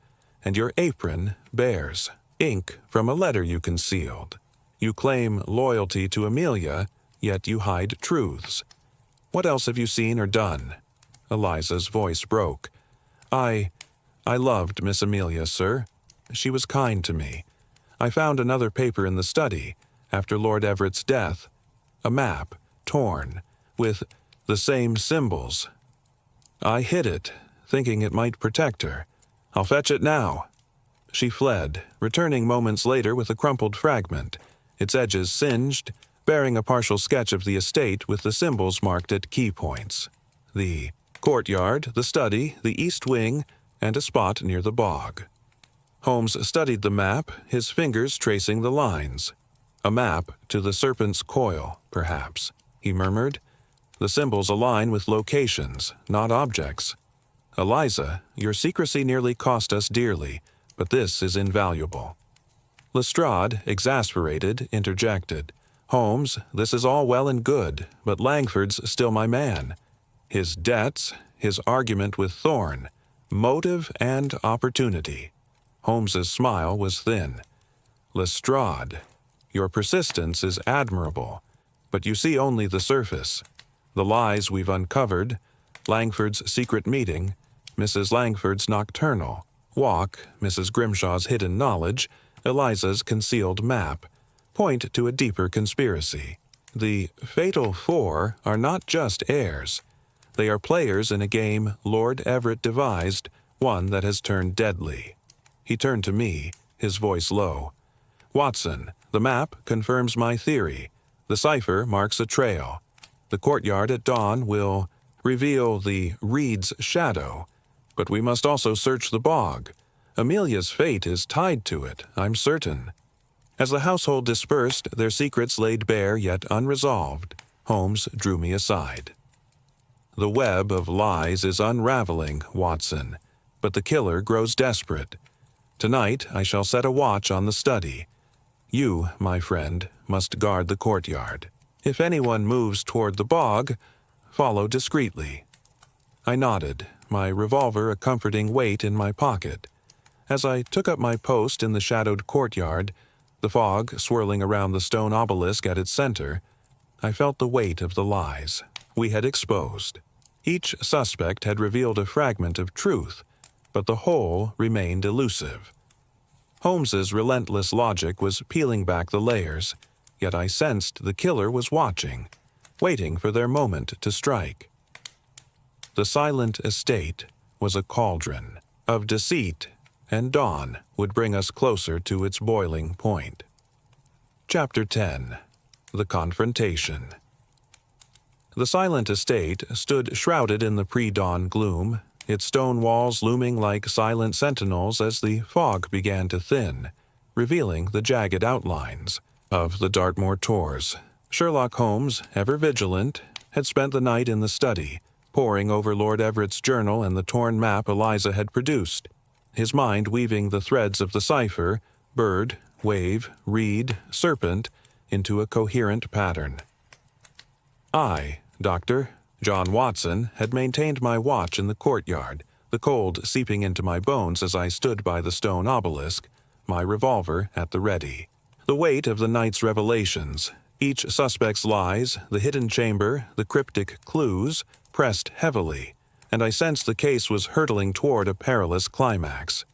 and your apron bears ink from a letter you concealed. You claim loyalty to Amelia, yet you hide truths. What else have you seen or done? Eliza's voice broke. I loved Miss Amelia, sir. She was kind to me. I found another paper in the study, after Lord Everett's death. A map, torn, with the same symbols. I hid it, thinking it might protect her. I'll fetch it now. She fled, returning moments later with a crumpled fragment, its edges singed, bearing a partial sketch of the estate with the symbols marked at key points. The courtyard, the study, the east wing, and a spot near the bog. Holmes studied the map, his fingers tracing the lines. A map to the serpent's coil, perhaps, he murmured. The symbols align with locations, not objects. Eliza, your secrecy nearly cost us dearly, but this is invaluable. Lestrade, exasperated, interjected. Holmes, this is all well and good, but Langford's still my man. His debts, his argument with Thorne, motive and opportunity. Holmes's smile was thin. Lestrade, your persistence is admirable, but you see only the surface. The lies we've uncovered, Langford's secret meeting, Mrs. Langford's nocturnal walk, Mrs. Grimshaw's hidden knowledge, Eliza's concealed map, point to a deeper conspiracy. The fatal four are not just heirs. They are players in a game Lord Everett devised, one that has turned deadly. He turned to me, his voice low. Watson, the map confirms my theory. The cipher marks a trail. The courtyard at dawn will reveal the reed's shadow, but we must also search the bog. Amelia's fate is tied to it, I'm certain. As the household dispersed, their secrets laid bare yet unresolved, Holmes drew me aside. The web of lies is unraveling, Watson, but the killer grows desperate. Tonight I shall set a watch on the study. You, my friend, must guard the courtyard. If anyone moves toward the bog, follow discreetly. I nodded, my revolver a comforting weight in my pocket. As I took up my post in the shadowed courtyard, the fog swirling around the stone obelisk at its center, I felt the weight of the lies we had exposed. Each suspect had revealed a fragment of truth, but the whole remained elusive. Holmes's relentless logic was peeling back the layers, yet I sensed the killer was watching, waiting for their moment to strike. The silent estate was a cauldron of deceit, and dawn would bring us closer to its boiling point. Chapter 10. The Confrontation. The silent estate stood shrouded in the pre-dawn gloom, its stone walls looming like silent sentinels as the fog began to thin, revealing the jagged outlines of the Dartmoor tors. Sherlock Holmes, ever vigilant, had spent the night in the study, poring over Lord Everett's journal and the torn map Eliza had produced, his mind weaving the threads of the cipher, bird, wave, reed, serpent, into a coherent pattern. I, Dr. John Watson, had maintained my watch in the courtyard, the cold seeping into my bones as I stood by the stone obelisk, my revolver at the ready. The weight of the night's revelations, each suspect's lies, the hidden chamber, the cryptic clues, pressed heavily, and I sensed the case was hurtling toward a perilous climax.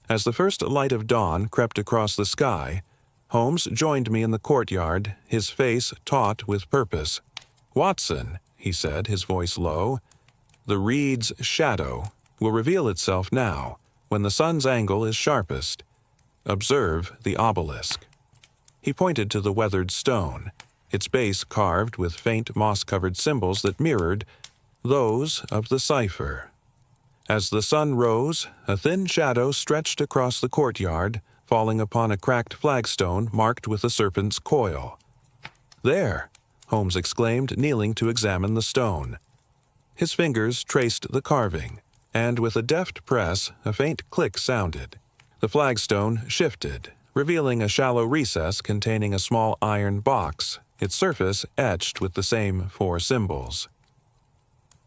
As the first light of dawn crept across the sky, Holmes joined me in the courtyard, his face taut with purpose. "Watson," he said, his voice low, "the reed's shadow will reveal itself now, when the sun's angle is sharpest. Observe the obelisk." He pointed to the weathered stone, its base carved with faint moss-covered symbols that mirrored those of the cipher. As the sun rose, a thin shadow stretched across the courtyard, falling upon a cracked flagstone marked with a serpent's coil. "There!" Holmes exclaimed, kneeling to examine the stone. His fingers traced the carving, and with a deft press, a faint click sounded. The flagstone shifted, revealing a shallow recess containing a small iron box, its surface etched with the same 4 symbols.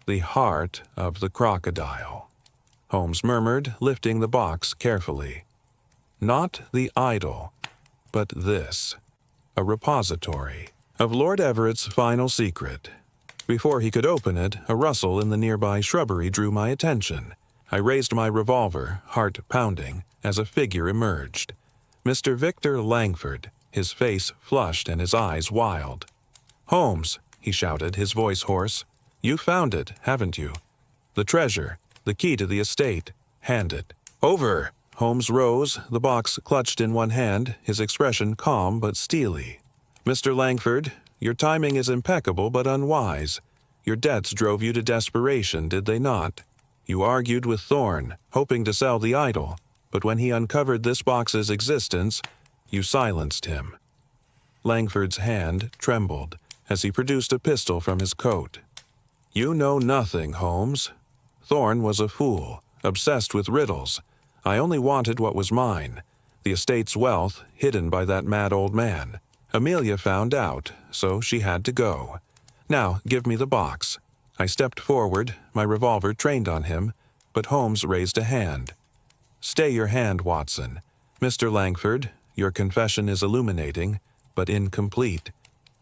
"The heart of the crocodile," Holmes murmured, lifting the box carefully. "Not the idol, but this, a repository of Lord Everett's final secret." Before he could open it, a rustle in the nearby shrubbery drew my attention. I raised my revolver, heart pounding, as a figure emerged. Mr. Victor Langford, his face flushed and his eyes wild. "Holmes," he shouted, his voice hoarse, "you found it, haven't you? The treasure, the key to the estate. Hand it." "Over!" Holmes rose, the box clutched in one hand, his expression calm but steely. "Mr. Langford, your timing is impeccable but unwise. Your debts drove you to desperation, did they not? You argued with Thorne, hoping to sell the idol, but when he uncovered this box's existence, you silenced him." Langford's hand trembled as he produced a pistol from his coat. "You know nothing, Holmes. Thorne was a fool, obsessed with riddles. I only wanted what was mine, the estate's wealth hidden by that mad old man. Amelia found out, so she had to go. Now, give me the box." I stepped forward, my revolver trained on him, but Holmes raised a hand. "Stay your hand, Watson. Mr. Langford, your confession is illuminating, but incomplete.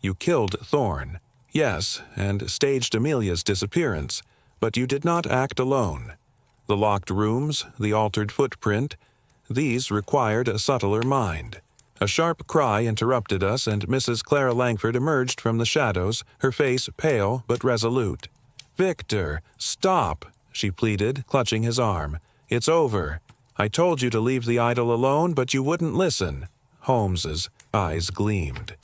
You killed Thorne, yes, and staged Amelia's disappearance, but you did not act alone. The locked rooms, the altered footprint, these required a subtler mind." A sharp cry interrupted us, and Mrs. Clara Langford emerged from the shadows, her face pale but resolute. "Victor, stop!" she pleaded, clutching his arm. "It's over. I told you to leave the idol alone, but you wouldn't listen." Holmes's eyes gleamed.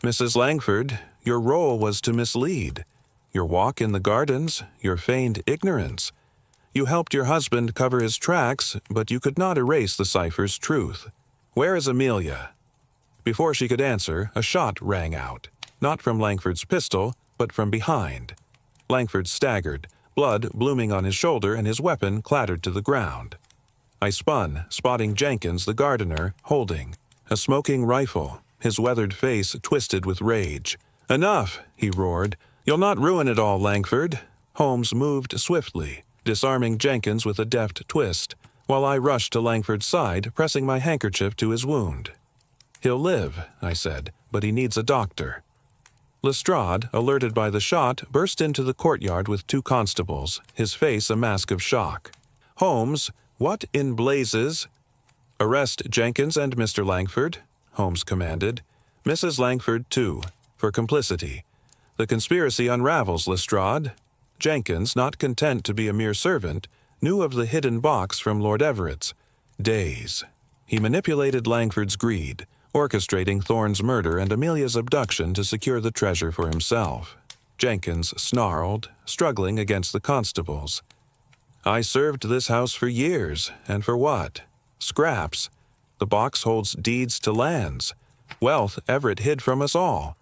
"Mrs. Langford, your role was to mislead. Your walk in the gardens, your feigned ignorance. You helped your husband cover his tracks, but you could not erase the cipher's truth. Where is Amelia?" Before she could answer, a shot rang out, not from Langford's pistol, but from behind. Langford staggered, blood blooming on his shoulder, and his weapon clattered to the ground. I spun, spotting Jenkins, the gardener, holding a smoking rifle, his weathered face twisted with rage. "Enough!" he roared. "You'll not ruin it all, Langford." Holmes moved swiftly, disarming Jenkins with a deft twist, while I rushed to Langford's side, pressing my handkerchief to his wound. "He'll live," I said, "but he needs a doctor." Lestrade, alerted by the shot, burst into the courtyard with 2 constables, his face a mask of shock. "Holmes, what in blazes—" "Arrest Jenkins and Mr. Langford," Holmes commanded. "Mrs. Langford, too, for complicity. The conspiracy unravels, Lestrade." Jenkins, not content to be a mere servant, knew of the hidden box from Lord Everett's days. He manipulated Langford's greed, orchestrating Thorne's murder and Amelia's abduction to secure the treasure for himself. Jenkins snarled, struggling against the constables. "I served this house for years, and for what? Scraps. The box holds deeds to lands, wealth Everett hid from us all."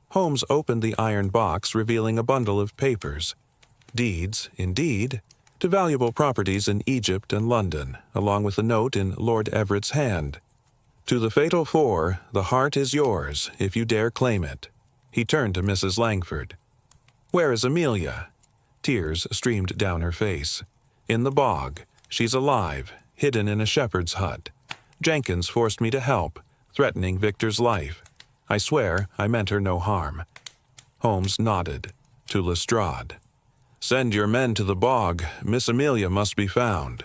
Holmes opened the iron box, revealing a bundle of papers. Deeds, indeed, to valuable properties in Egypt and London, along with a note in Lord Everett's hand. To the fatal four, the heart is yours, if you dare claim it. He turned to Mrs. Langford. Where is Amelia? Tears streamed down her face. In the bog. She's alive, hidden in a shepherd's hut. Jenkins forced me to help, threatening Victor's life. I swear I meant her no harm. Holmes nodded. To Lestrade. Send your men to the bog. Miss Amelia must be found.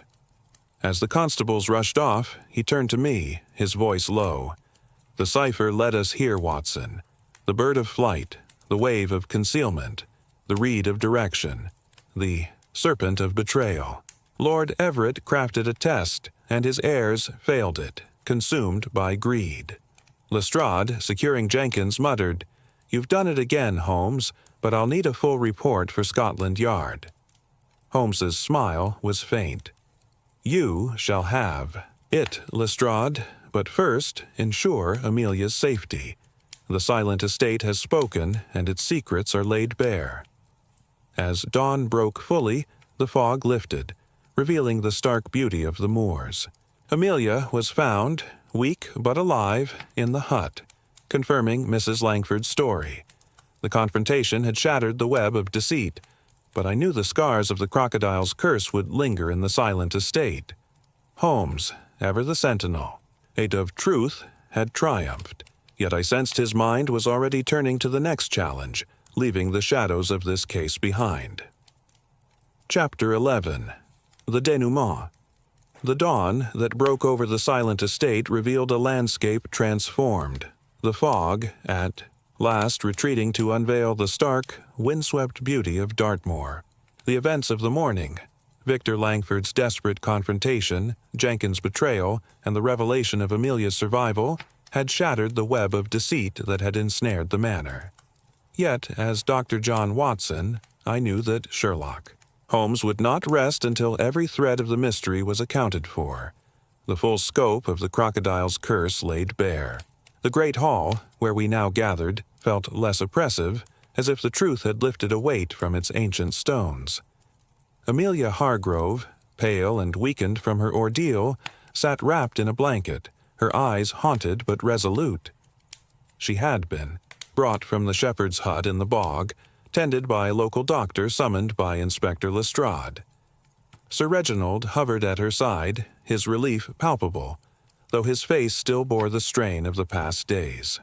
As the constables rushed off, he turned to me, his voice low. The cipher led us here, Watson. The bird of flight, the wave of concealment, the reed of direction, the serpent of betrayal. Lord Everett crafted a test, and his heirs failed it, consumed by greed. Lestrade, securing Jenkins, muttered, You've done it again, Holmes, but I'll need a full report for Scotland Yard. Holmes's smile was faint. You shall have it, Lestrade, but first ensure Amelia's safety. The silent estate has spoken, and its secrets are laid bare. As dawn broke fully, the fog lifted, revealing the stark beauty of the moors. Amelia was found, weak but alive, in the hut, confirming Mrs. Langford's story. The confrontation had shattered the web of deceit, but I knew the scars of the crocodile's curse would linger in the silent estate. Holmes, ever the sentinel, fate of truth, had triumphed, yet I sensed his mind was already turning to the next challenge, leaving the shadows of this case behind. Chapter 11. The Denouement. The dawn that broke over the silent estate revealed a landscape transformed, the fog, at last retreating to unveil the stark, windswept beauty of Dartmoor. The events of the morning, Victor Langford's desperate confrontation, Jenkins' betrayal, and the revelation of Amelia's survival, had shattered the web of deceit that had ensnared the manor. Yet, as Dr. John Watson, I knew that Sherlock Holmes would not rest until every thread of the mystery was accounted for, the full scope of the crocodile's curse laid bare. The great hall, where we now gathered, felt less oppressive, as if the truth had lifted a weight from its ancient stones. Amelia Hargrove, pale and weakened from her ordeal, sat wrapped in a blanket, her eyes haunted but resolute. She had been brought from the shepherd's hut in the bog, tended by a local doctor summoned by Inspector Lestrade. Sir Reginald hovered at her side, his relief palpable, though his face still bore the strain of the past days.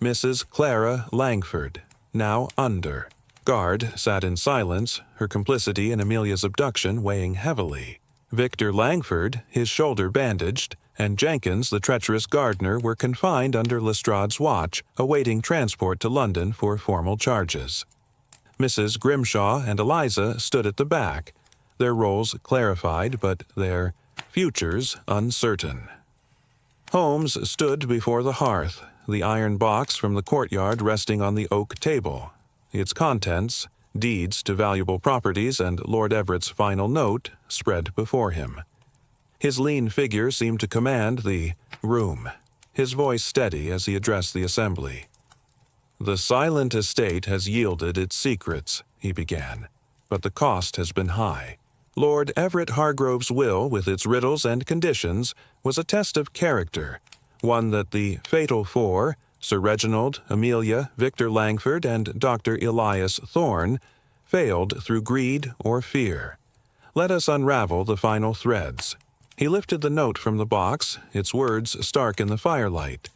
Mrs. Clara Langford, now under guard, sat in silence, her complicity in Amelia's abduction weighing heavily. Victor Langford, his shoulder bandaged, and Jenkins, the treacherous gardener, were confined under Lestrade's watch, awaiting transport to London for formal charges. Mrs. Grimshaw and Eliza stood at the back, their roles clarified but their futures uncertain. Holmes stood before the hearth, the iron box from the courtyard resting on the oak table. Its contents, deeds to valuable properties and Lord Everett's final note, spread before him. His lean figure seemed to command the room, his voice steady as he addressed the assembly. The silent estate has yielded its secrets, he began, but the cost has been high. Lord Everett Hargrove's will, with its riddles and conditions, was a test of character, one that the fatal four, Sir Reginald, Amelia, Victor Langford, and Dr. Elias Thorne, failed through greed or fear. Let us unravel the final threads. He lifted the note from the box, its words stark in the firelight.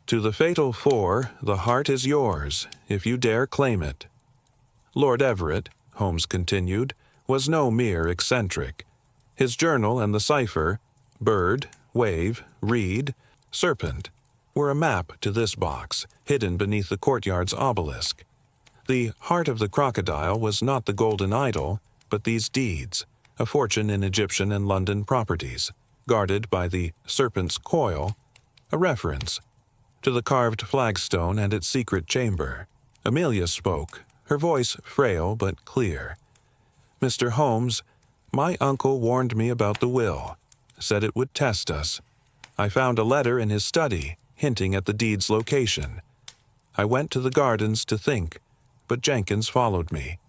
To the fatal four, the heart is yours, if you dare claim it. Lord Everett, Holmes continued, was no mere eccentric. His journal and the cipher, bird, wave, reed, serpent, were a map to this box, hidden beneath the courtyard's obelisk. The heart of the crocodile was not the golden idol, but these deeds, a fortune in Egyptian and London properties, guarded by the serpent's coil, a reference to the carved flagstone and its secret chamber. Amelia spoke, her voice frail but clear. Mr. Holmes, my uncle warned me about the will, said it would test us. I found a letter in his study, hinting at the deed's location. I went to the gardens to think, but Jenkins followed me.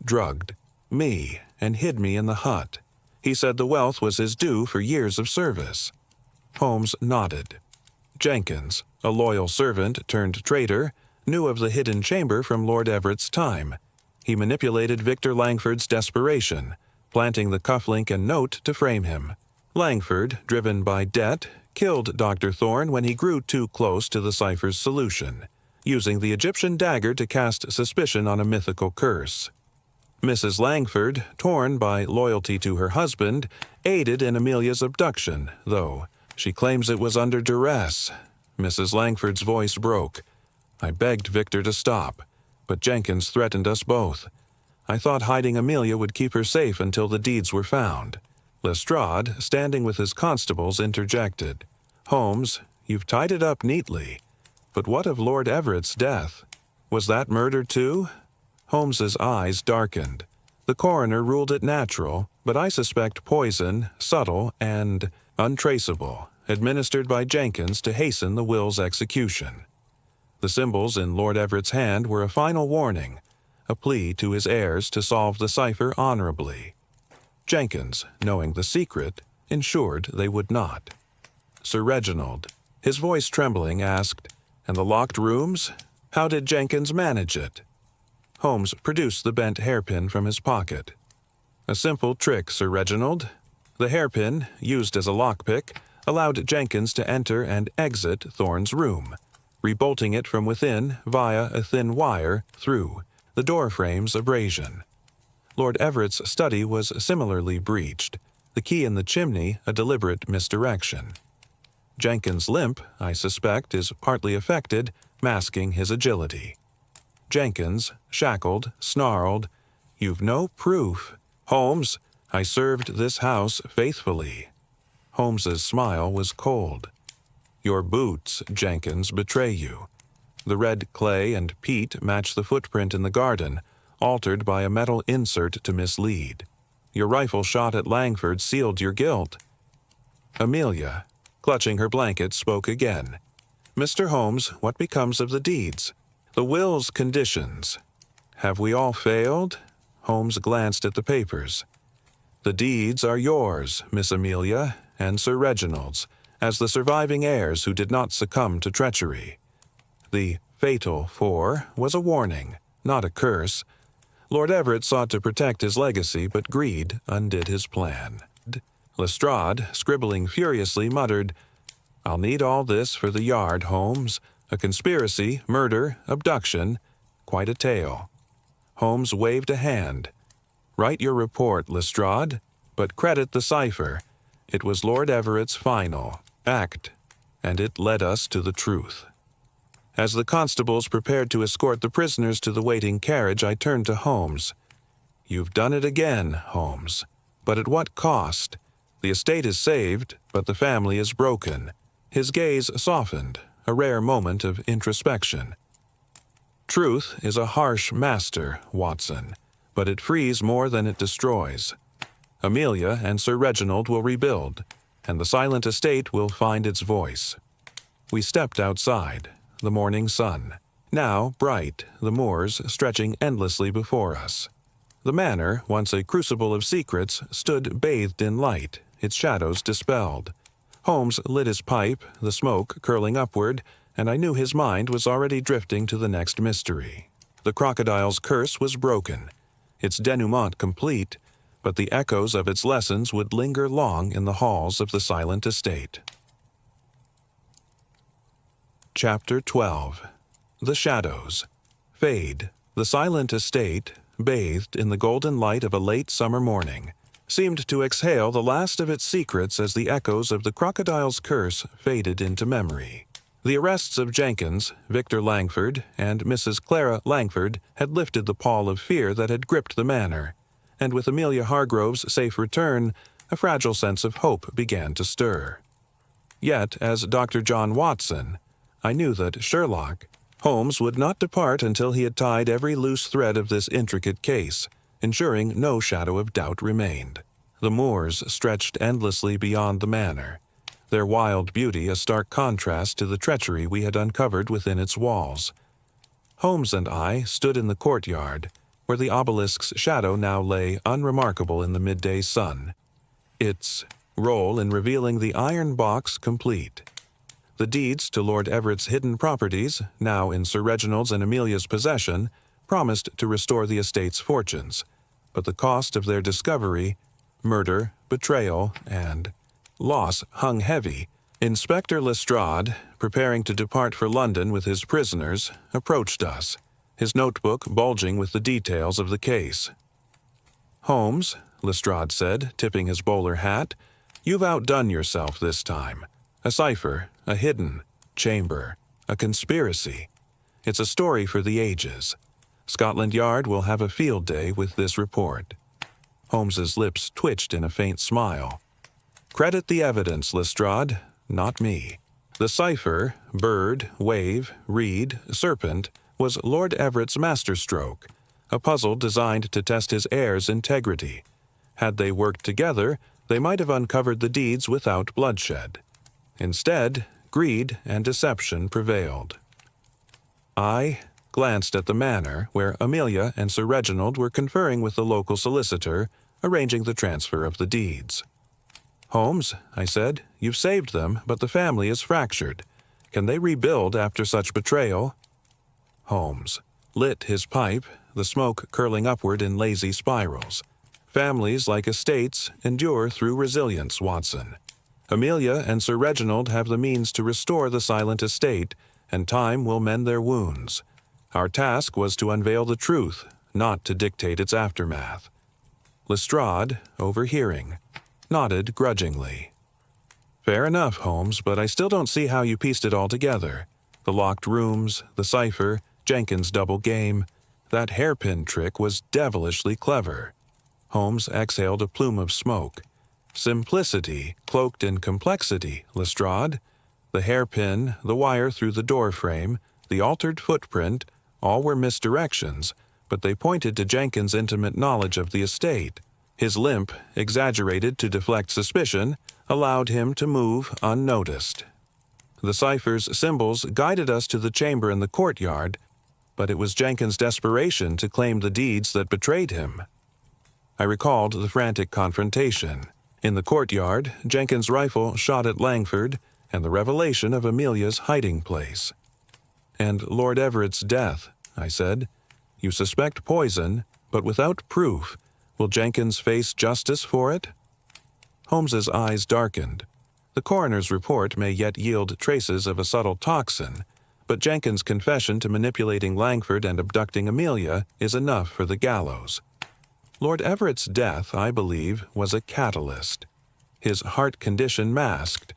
drugged me, and hid me in the hut. He said the wealth was his due for years of service. Holmes nodded. Jenkins, a loyal servant turned traitor, knew of the hidden chamber from Lord Everett's time. He manipulated Victor Langford's desperation, planting the cufflink and note to frame him. Langford, driven by debt, killed Dr. Thorne when he grew too close to the cipher's solution, using the Egyptian dagger to cast suspicion on a mythical curse. Mrs. Langford, torn by loyalty to her husband, aided in Amelia's abduction, though she claims it was under duress. Mrs. Langford's voice broke. I begged Victor to stop, but Jenkins threatened us both. I thought hiding Amelia would keep her safe until the deeds were found. Lestrade, standing with his constables, interjected. Holmes, you've tied it up neatly. But what of Lord Everett's death? Was that murder too? Holmes's eyes darkened. The coroner ruled it natural, but I suspect poison, subtle and untraceable, administered by Jenkins to hasten the will's execution. The symbols in Lord Everett's hand were a final warning, a plea to his heirs to solve the cipher honorably. Jenkins, knowing the secret, ensured they would not. Sir Reginald, his voice trembling, asked, And the locked rooms? How did Jenkins manage it? Holmes produced the bent hairpin from his pocket. A simple trick, Sir Reginald. The hairpin, used as a lockpick, allowed Jenkins to enter and exit Thorne's room, rebolting it from within via a thin wire through the doorframe's abrasion. Lord Everett's study was similarly breached, the key in the chimney a deliberate misdirection. Jenkins' limp, I suspect, is partly affected, masking his agility. Jenkins, shackled, snarled, You've no proof. Holmes, I served this house faithfully. Holmes's smile was cold. Your boots, Jenkins, betray you. The red clay and peat match the footprint in the garden, altered by a metal insert to mislead. Your rifle shot at Langford sealed your guilt. Amelia, clutching her blanket, spoke again. Mr. Holmes, what becomes of the deeds? The will's conditions. Have we all failed? Holmes glanced at the papers. The deeds are yours, Miss Amelia, and Sir Reginald's, as the surviving heirs who did not succumb to treachery. The fatal 4 was a warning, not a curse. Lord Everett sought to protect his legacy, but greed undid his plan. Lestrade, scribbling furiously, muttered, I'll need all this for the yard, Holmes. A conspiracy, murder, abduction, quite a tale. Holmes waved a hand. Write your report, Lestrade, but credit the cipher. It was Lord Everett's final act, and it led us to the truth. As the constables prepared to escort the prisoners to the waiting carriage, I turned to Holmes. You've done it again, Holmes. But at what cost? The estate is saved, but the family is broken. His gaze softened, a rare moment of introspection. Truth is a harsh master, Watson, but it frees more than it destroys. Amelia and Sir Reginald will rebuild, and the silent estate will find its voice. We stepped outside, the morning sun. Now bright, the moors stretching endlessly before us. The manor, once a crucible of secrets, stood bathed in light, its shadows dispelled. Holmes lit his pipe, the smoke curling upward, and I knew his mind was already drifting to the next mystery. The crocodile's curse was broken, its denouement complete, but the echoes of its lessons would linger long in the halls of the silent estate. Chapter 12. The Shadows. Fade. The silent estate, bathed in the golden light of a late summer morning, seemed to exhale the last of its secrets as the echoes of the crocodile's curse faded into memory. The arrests of Jenkins, Victor Langford, and Mrs. Clara Langford had lifted the pall of fear that had gripped the manor, and with Amelia Hargrove's safe return, a fragile sense of hope began to stir. Yet, as Dr. John Watson, I knew that Sherlock Holmes would not depart until he had tied every loose thread of this intricate case, ensuring no shadow of doubt remained. The moors stretched endlessly beyond the manor, their wild beauty a stark contrast to the treachery we had uncovered within its walls. Holmes and I stood in the courtyard, where the obelisk's shadow now lay unremarkable in the midday sun. Its role in revealing the iron box complete. The deeds to Lord Everett's hidden properties, now in Sir Reginald's and Amelia's possession, promised to restore the estate's fortunes, but the cost of their discovery, murder, betrayal, and loss hung heavy. Inspector Lestrade, preparing to depart for London with his prisoners, approached us, his notebook bulging with the details of the case. "Holmes," Lestrade said, tipping his bowler hat, "you've outdone yourself this time. A cipher, a hidden chamber, a conspiracy. It's a story for the ages. Scotland Yard will have a field day with this report." Holmes's lips twitched in a faint smile. "Credit the evidence, Lestrade, not me. The cipher, bird, wave, reed, serpent, was Lord Everett's masterstroke, a puzzle designed to test his heir's integrity. Had they worked together, they might have uncovered the deeds without bloodshed. Instead, greed and deception prevailed." I glanced at the manor where Amelia and Sir Reginald were conferring with the local solicitor, arranging the transfer of the deeds. "Holmes," I said, "you've saved them, but the family is fractured. Can they rebuild after such betrayal?" Holmes lit his pipe, the smoke curling upward in lazy spirals. "Families, like estates, endure through resilience, Watson. Amelia and Sir Reginald have the means to restore the silent estate, and time will mend their wounds. Our task was to unveil the truth, not to dictate its aftermath." Lestrade, overhearing, nodded grudgingly. "Fair enough, Holmes, but I still don't see how you pieced it all together. The locked rooms, the cipher, Jenkins' double game. That hairpin trick was devilishly clever." Holmes exhaled a plume of smoke. "Simplicity cloaked in complexity, Lestrade. The hairpin, the wire through the door frame, the altered footprint, all were misdirections, but they pointed to Jenkins' intimate knowledge of the estate. His limp, exaggerated to deflect suspicion, allowed him to move unnoticed. The cipher's symbols guided us to the chamber in the courtyard, but it was Jenkins' desperation to claim the deeds that betrayed him." I recalled the frantic confrontation. In the courtyard, Jenkins' rifle shot at Langford, and the revelation of Amelia's hiding place. "And Lord Everett's death," I said. "You suspect poison, but without proof. Will Jenkins face justice for it?" Holmes's eyes darkened. The coroner's report may yet yield traces of a subtle toxin, but Jenkins' confession to manipulating Langford and abducting Amelia is enough for the gallows. Lord Everett's death, I believe, was a catalyst. His heart condition masked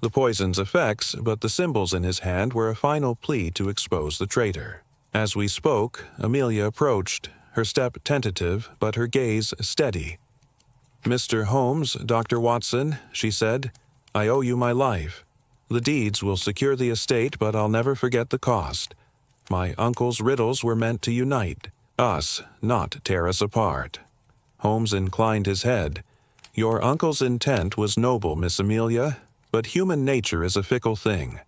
the poison's effects, but the symbols in his hand were a final plea to expose the traitor. As we spoke, Amelia approached, her step tentative, but her gaze steady. "Mr. Holmes, Dr. Watson," she said, "I owe you my life. The deeds will secure the estate, but I'll never forget the cost. My uncle's riddles were meant to unite us, not tear us apart." Holmes inclined his head. "Your uncle's intent was noble, Miss Amelia, but human nature is a fickle thing.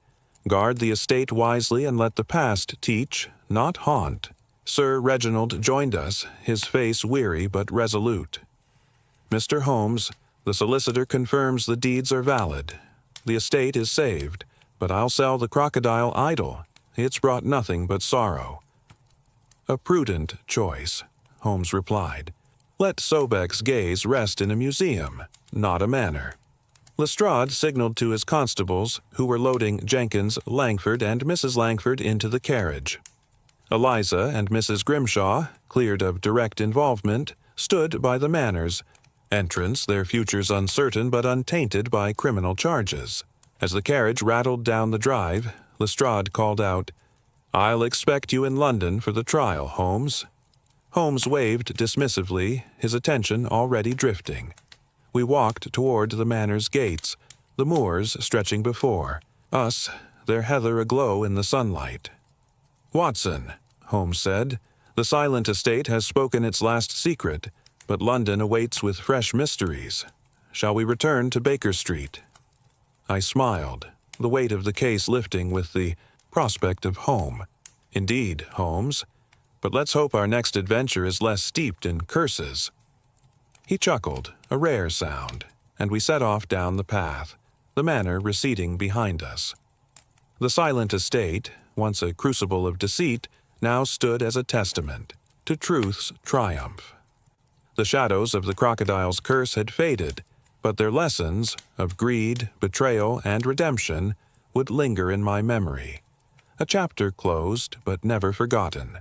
Guard the estate wisely and let the past teach, not haunt." Sir Reginald joined us, his face weary but resolute. "Mr. Holmes, the solicitor confirms the deeds are valid. The estate is saved, but I'll sell the Crocodile idol. It's brought nothing but sorrow." "A prudent choice," Holmes replied. "Let Sobek's gaze rest in a museum, not a manor." Lestrade signaled to his constables, who were loading Jenkins, Langford, and Mrs. Langford into the carriage. Eliza and Mrs. Grimshaw, cleared of direct involvement, stood by the manors, entrance their futures uncertain but untainted by criminal charges. As the carriage rattled down the drive, Lestrade called out, "I'll expect you in London for the trial, Holmes." Holmes waved dismissively, his attention already drifting. We walked toward the manor's gates, the moors stretching before us, their heather aglow in the sunlight. "Watson," Holmes said, "the silent estate has spoken its last secret, but London awaits with fresh mysteries. Shall we return to Baker Street?" I smiled, the weight of the case lifting with the prospect of home. "Indeed, Holmes, but let's hope our next adventure is less steeped in curses." He chuckled, a rare sound, and we set off down the path, the manor receding behind us. The silent estate, once a crucible of deceit, now stood as a testament to truth's triumph. The shadows of the crocodile's curse had faded, but their lessons of greed, betrayal, and redemption would linger in my memory. A chapter closed but never forgotten.